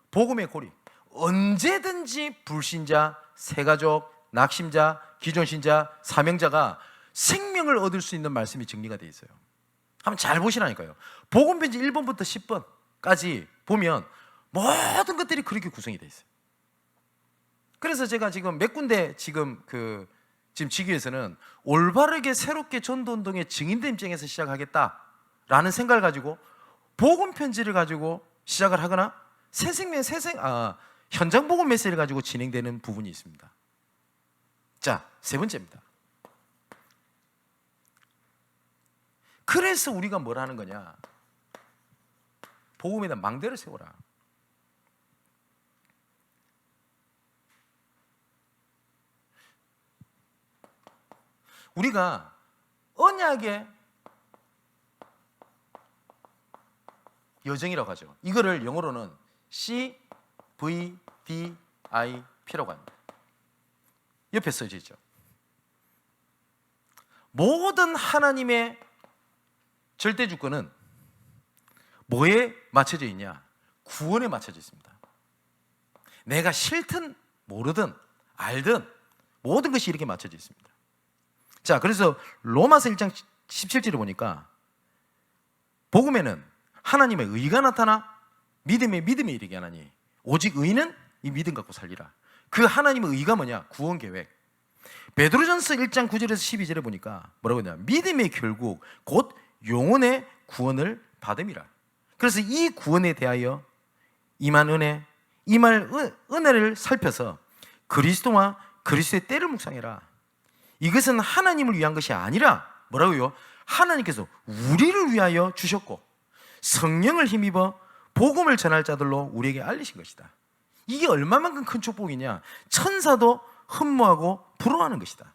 Speaker 1: 복음의 고리. 언제든지 불신자, 새가족, 낙심자, 기존신자, 사명자가 생명을 얻을 수 있는 말씀이 정리가 되어 있어요. 한번 잘 보시라니까요. 복음편지 1번부터 10번까지 보면 모든 것들이 그렇게 구성이 되어 있어요. 그래서 제가 지금 몇 군데 지금 지기에서는 올바르게 새롭게 전도운동의 증인된 입장에서 시작하겠다라는 생각을 가지고 복음편지를 가지고 시작을 하거나 현장 복음 메시지를 가지고 진행되는 부분이 있습니다. 자, 세 번째입니다. 그래서 우리가 뭘 하는 거냐? 복음에다 망대를 세워라. 우리가 언약의 여정이라고 하죠. 이거를 영어로는 CVDIP라고 합니다. 옆에 써져 있죠. 모든 하나님의 절대 주권은 뭐에 맞춰져 있냐? 구원에 맞춰져 있습니다. 내가 싫든 모르든 알든 모든 것이 이렇게 맞춰져 있습니다. 자, 그래서 로마서 1장 17절에 보니까 복음에는 하나님의 의가 나타나 믿음에 이르게 하나니 오직 의는 이 믿음 갖고 살리라. 그 하나님의 의가 뭐냐? 구원 계획. 베드로전서 1장 9절에서 12절에 보니까 뭐라고 하냐? 믿음의 결국 곧 영혼의 구원을 받음이라. 그래서 이 구원에 대하여 임한 은혜, 임할 은혜를 살펴서 그리스도와 그리스도의 때를 묵상해라. 이것은 하나님을 위한 것이 아니라 뭐라고요? 하나님께서 우리를 위하여 주셨고 성령을 힘입어 복음을 전할 자들로 우리에게 알리신 것이다. 이게 얼마만큼 큰 축복이냐? 천사도 흠모하고 부러워하는 것이다.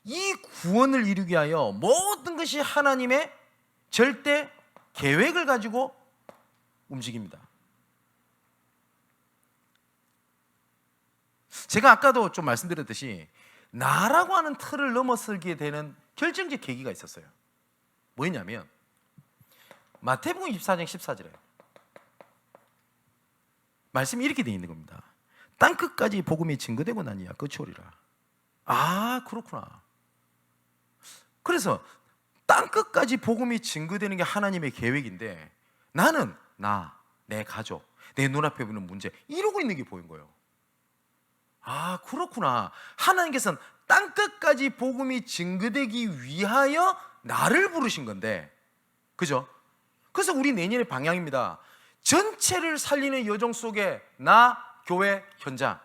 Speaker 1: 이 구원을 이루기 위하여 모든 것이 하나님의 절대 계획을 가지고 움직입니다. 제가 아까도 좀 말씀드렸듯이 나라고 하는 틀을 넘어서게 되는 결정적 계기가 있었어요. 뭐였냐면 마태복음 24장 14절에 말씀이 이렇게 되어 있는 겁니다. 땅끝까지 복음이 증거되고 나니야 끝이 오리라. 아, 그렇구나. 그래서 땅끝까지 복음이 증거되는 게 하나님의 계획인데 나는 내 가족, 내 눈앞에 보이는 문제 이러고 있는 게 보인 거예요. 아, 그렇구나. 하나님께서는 땅끝까지 복음이 증거되기 위하여 나를 부르신 건데, 그죠? 그래서 우리 내년의 방향입니다. 전체를 살리는 여정 속에 나, 교회, 현장.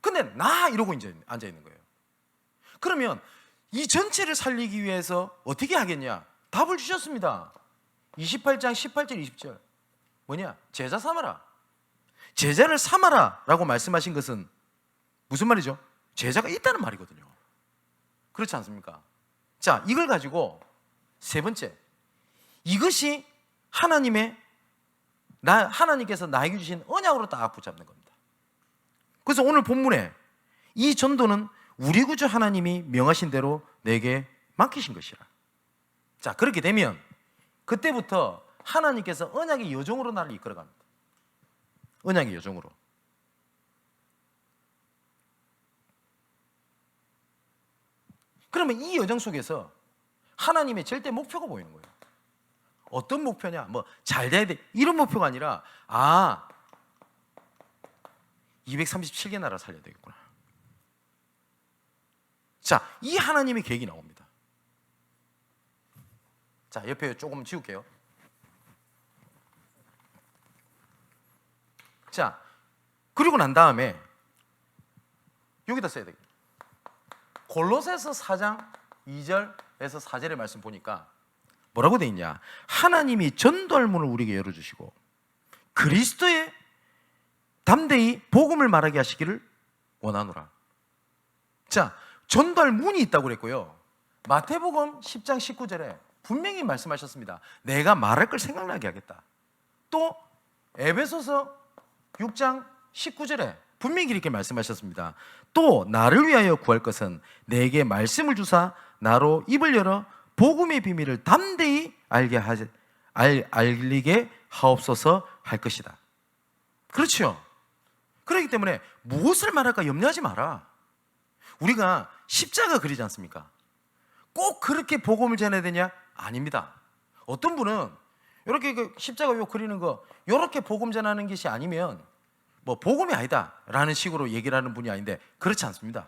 Speaker 1: 근데 나 이러고 이제 앉아 있는 거예요. 그러면 이 전체를 살리기 위해서 어떻게 하겠냐? 답을 주셨습니다. 28장 18절 20절 뭐냐? 제자 삼아라. 제자를 삼아라 라고 말씀하신 것은 무슨 말이죠? 제자가 있다는 말이거든요. 그렇지 않습니까? 자, 이걸 가지고 세 번째, 이것이 하나님께서 나에게 주신 언약으로 딱 붙잡는 겁니다. 그래서 오늘 본문에 이 전도는 우리 구주 하나님이 명하신 대로 내게 맡기신 것이라. 자, 그렇게 되면 그때부터 하나님께서 언약의 여정으로 나를 이끌어갑니다. 언약의 여정으로. 그러면 이 여정 속에서 하나님의 절대 목표가 보이는 거예요. 어떤 목표냐? 뭐 잘 돼야 돼 이런 목표가 아니라 237개 나라 살려야 되겠구나. 자, 이 하나님의 계획이 나옵니다. 자, 옆에 조금 지울게요. 자, 그리고 난 다음에 여기다 써야 되겠다. 골로새서 4장 2절에서 4절의 말씀 보니까 뭐라고 돼 있냐? 하나님이 전도할 문을 우리에게 열어주시고 그리스도의 담대히 복음을 말하게 하시기를 원하노라. 자, 전도할 문이 있다고 그랬고요. 마태복음 10장 19절에 분명히 말씀하셨습니다. 내가 말할 걸 생각나게 하겠다. 또 에베소서 6장 19절에 분명히 이렇게 말씀하셨습니다. 또 나를 위하여 구할 것은 내게 말씀을 주사 나로 입을 열어 복음의 비밀을 담대히 알리게 하옵소서 할 것이다. 그렇죠? 그렇기 때문에 무엇을 말할까 염려하지 마라. 우리가 십자가 그리지 않습니까? 꼭 그렇게 복음을 전해야 되냐? 아닙니다. 어떤 분은 이렇게 십자가 요 그리는 거 이렇게 복음 전하는 것이 아니면 뭐 복음이 아니다 라는 식으로 얘기를 하는 분이 아닌데 그렇지 않습니다.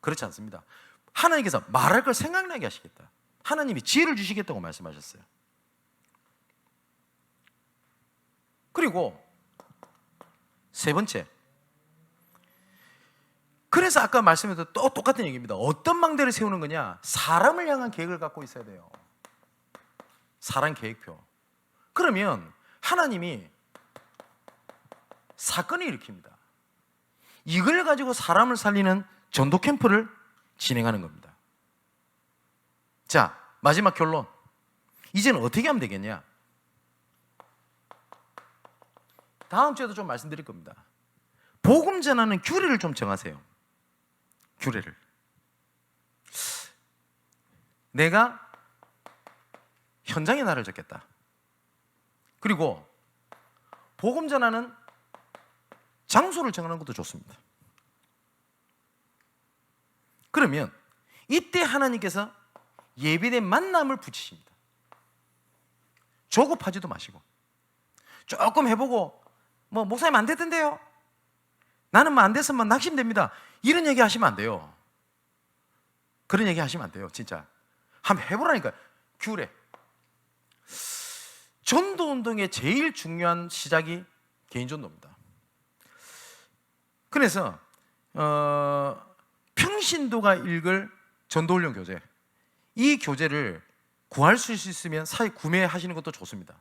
Speaker 1: 그렇지 않습니다. 하나님께서 말할 걸 생각나게 하시겠다. 하나님이 지혜를 주시겠다고 말씀하셨어요. 그리고 세 번째, 그래서 아까 말씀드렸던 또 똑같은 얘기입니다. 어떤 망대를 세우는 거냐? 사람을 향한 계획을 갖고 있어야 돼요. 사람 계획표. 그러면 하나님이 사건을 일으킵니다. 이걸 가지고 사람을 살리는 전도 캠프를 진행하는 겁니다. 자, 마지막 결론. 이제는 어떻게 하면 되겠냐? 다음 주에도 좀 말씀드릴 겁니다. 복음 전하는 규례를 좀 정하세요. 규례를. 내가 현장에 나를 적겠다. 그리고 복음 전하는 장소를 정하는 것도 좋습니다. 그러면 이때 하나님께서 예비된 만남을 붙이십니다. 조급하지도 마시고 조금 해보고 뭐 목사님 안 됐던데요? 나는 뭐 안 됐으면 낙심됩니다. 이런 얘기 하시면 안 돼요. 그런 얘기 하시면 안 돼요. 진짜 한번 해보라니까요. 규례. 전도운동의 제일 중요한 시작이 개인전도입니다. 그래서 평신도가 읽을 전도훈련 교재, 이 교재를 구할 수 있으면 구매하시는 것도 좋습니다.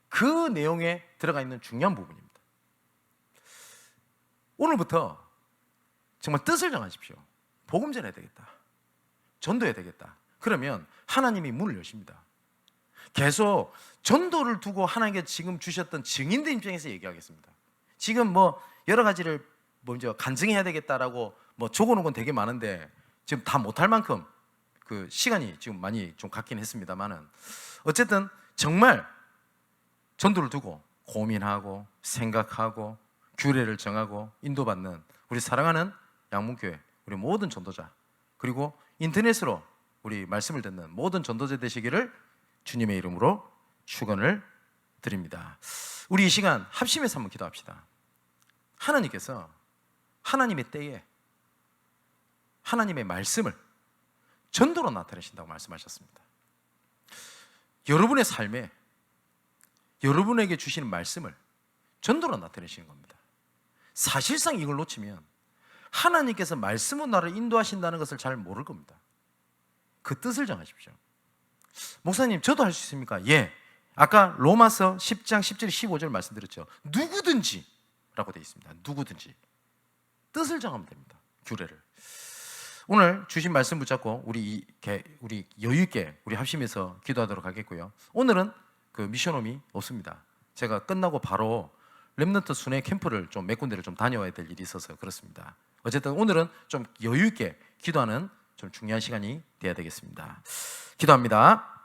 Speaker 1: 그 내용에 들어가 있는 중요한 부분입니다. 오늘부터 정말 뜻을 정하십시오. 복음 전해야 되겠다. 전도해야 되겠다. 그러면 하나님이 문을 여십니다. 계속 전도를 두고 하나님께 지금 주셨던 증인들 입장에서 얘기하겠습니다. 지금 뭐 여러 가지를 먼저 간증해야 되겠다라고 뭐 적어놓은 건 되게 많은데 지금 다 못할 만큼 그 시간이 지금 많이 좀 갖긴 했습니다만은 어쨌든 정말 전도를 두고 고민하고 생각하고 규례를 정하고 인도받는 우리 사랑하는 양문교회 우리 모든 전도자, 그리고 인터넷으로 우리 말씀을 듣는 모든 전도자 되시기를 주님의 이름으로 축원을 드립니다. 우리 이 시간 합심해서 한번 기도합시다. 하나님께서 하나님의 때에 하나님의 말씀을 전도로 나타내신다고 말씀하셨습니다. 여러분의 삶에 여러분에게 주시는 말씀을 전도로 나타내시는 겁니다. 사실상 이걸 놓치면 하나님께서 말씀으로 나를 인도하신다는 것을 잘 모를 겁니다. 그 뜻을 정하십시오. 목사님, 저도 할 수 있습니까? 예. 아까 로마서 10장 10절 15절 말씀드렸죠. 누구든지 라고 되어 있습니다. 누구든지. 뜻을 정하면 됩니다. 규례를. 오늘 주신 말씀 붙잡고 우리 여유 있게 우리 합심해서 기도하도록 하겠고요. 오늘은 그 미션홈이 없습니다. 제가 끝나고 바로 렘넌트 순회 캠프를 좀 몇 군데를 좀 다녀와야 될 일이 있어서 그렇습니다. 어쨌든 오늘은 좀 여유 있게 기도하는 좀 중요한 시간이 돼야 되겠습니다. 기도합니다.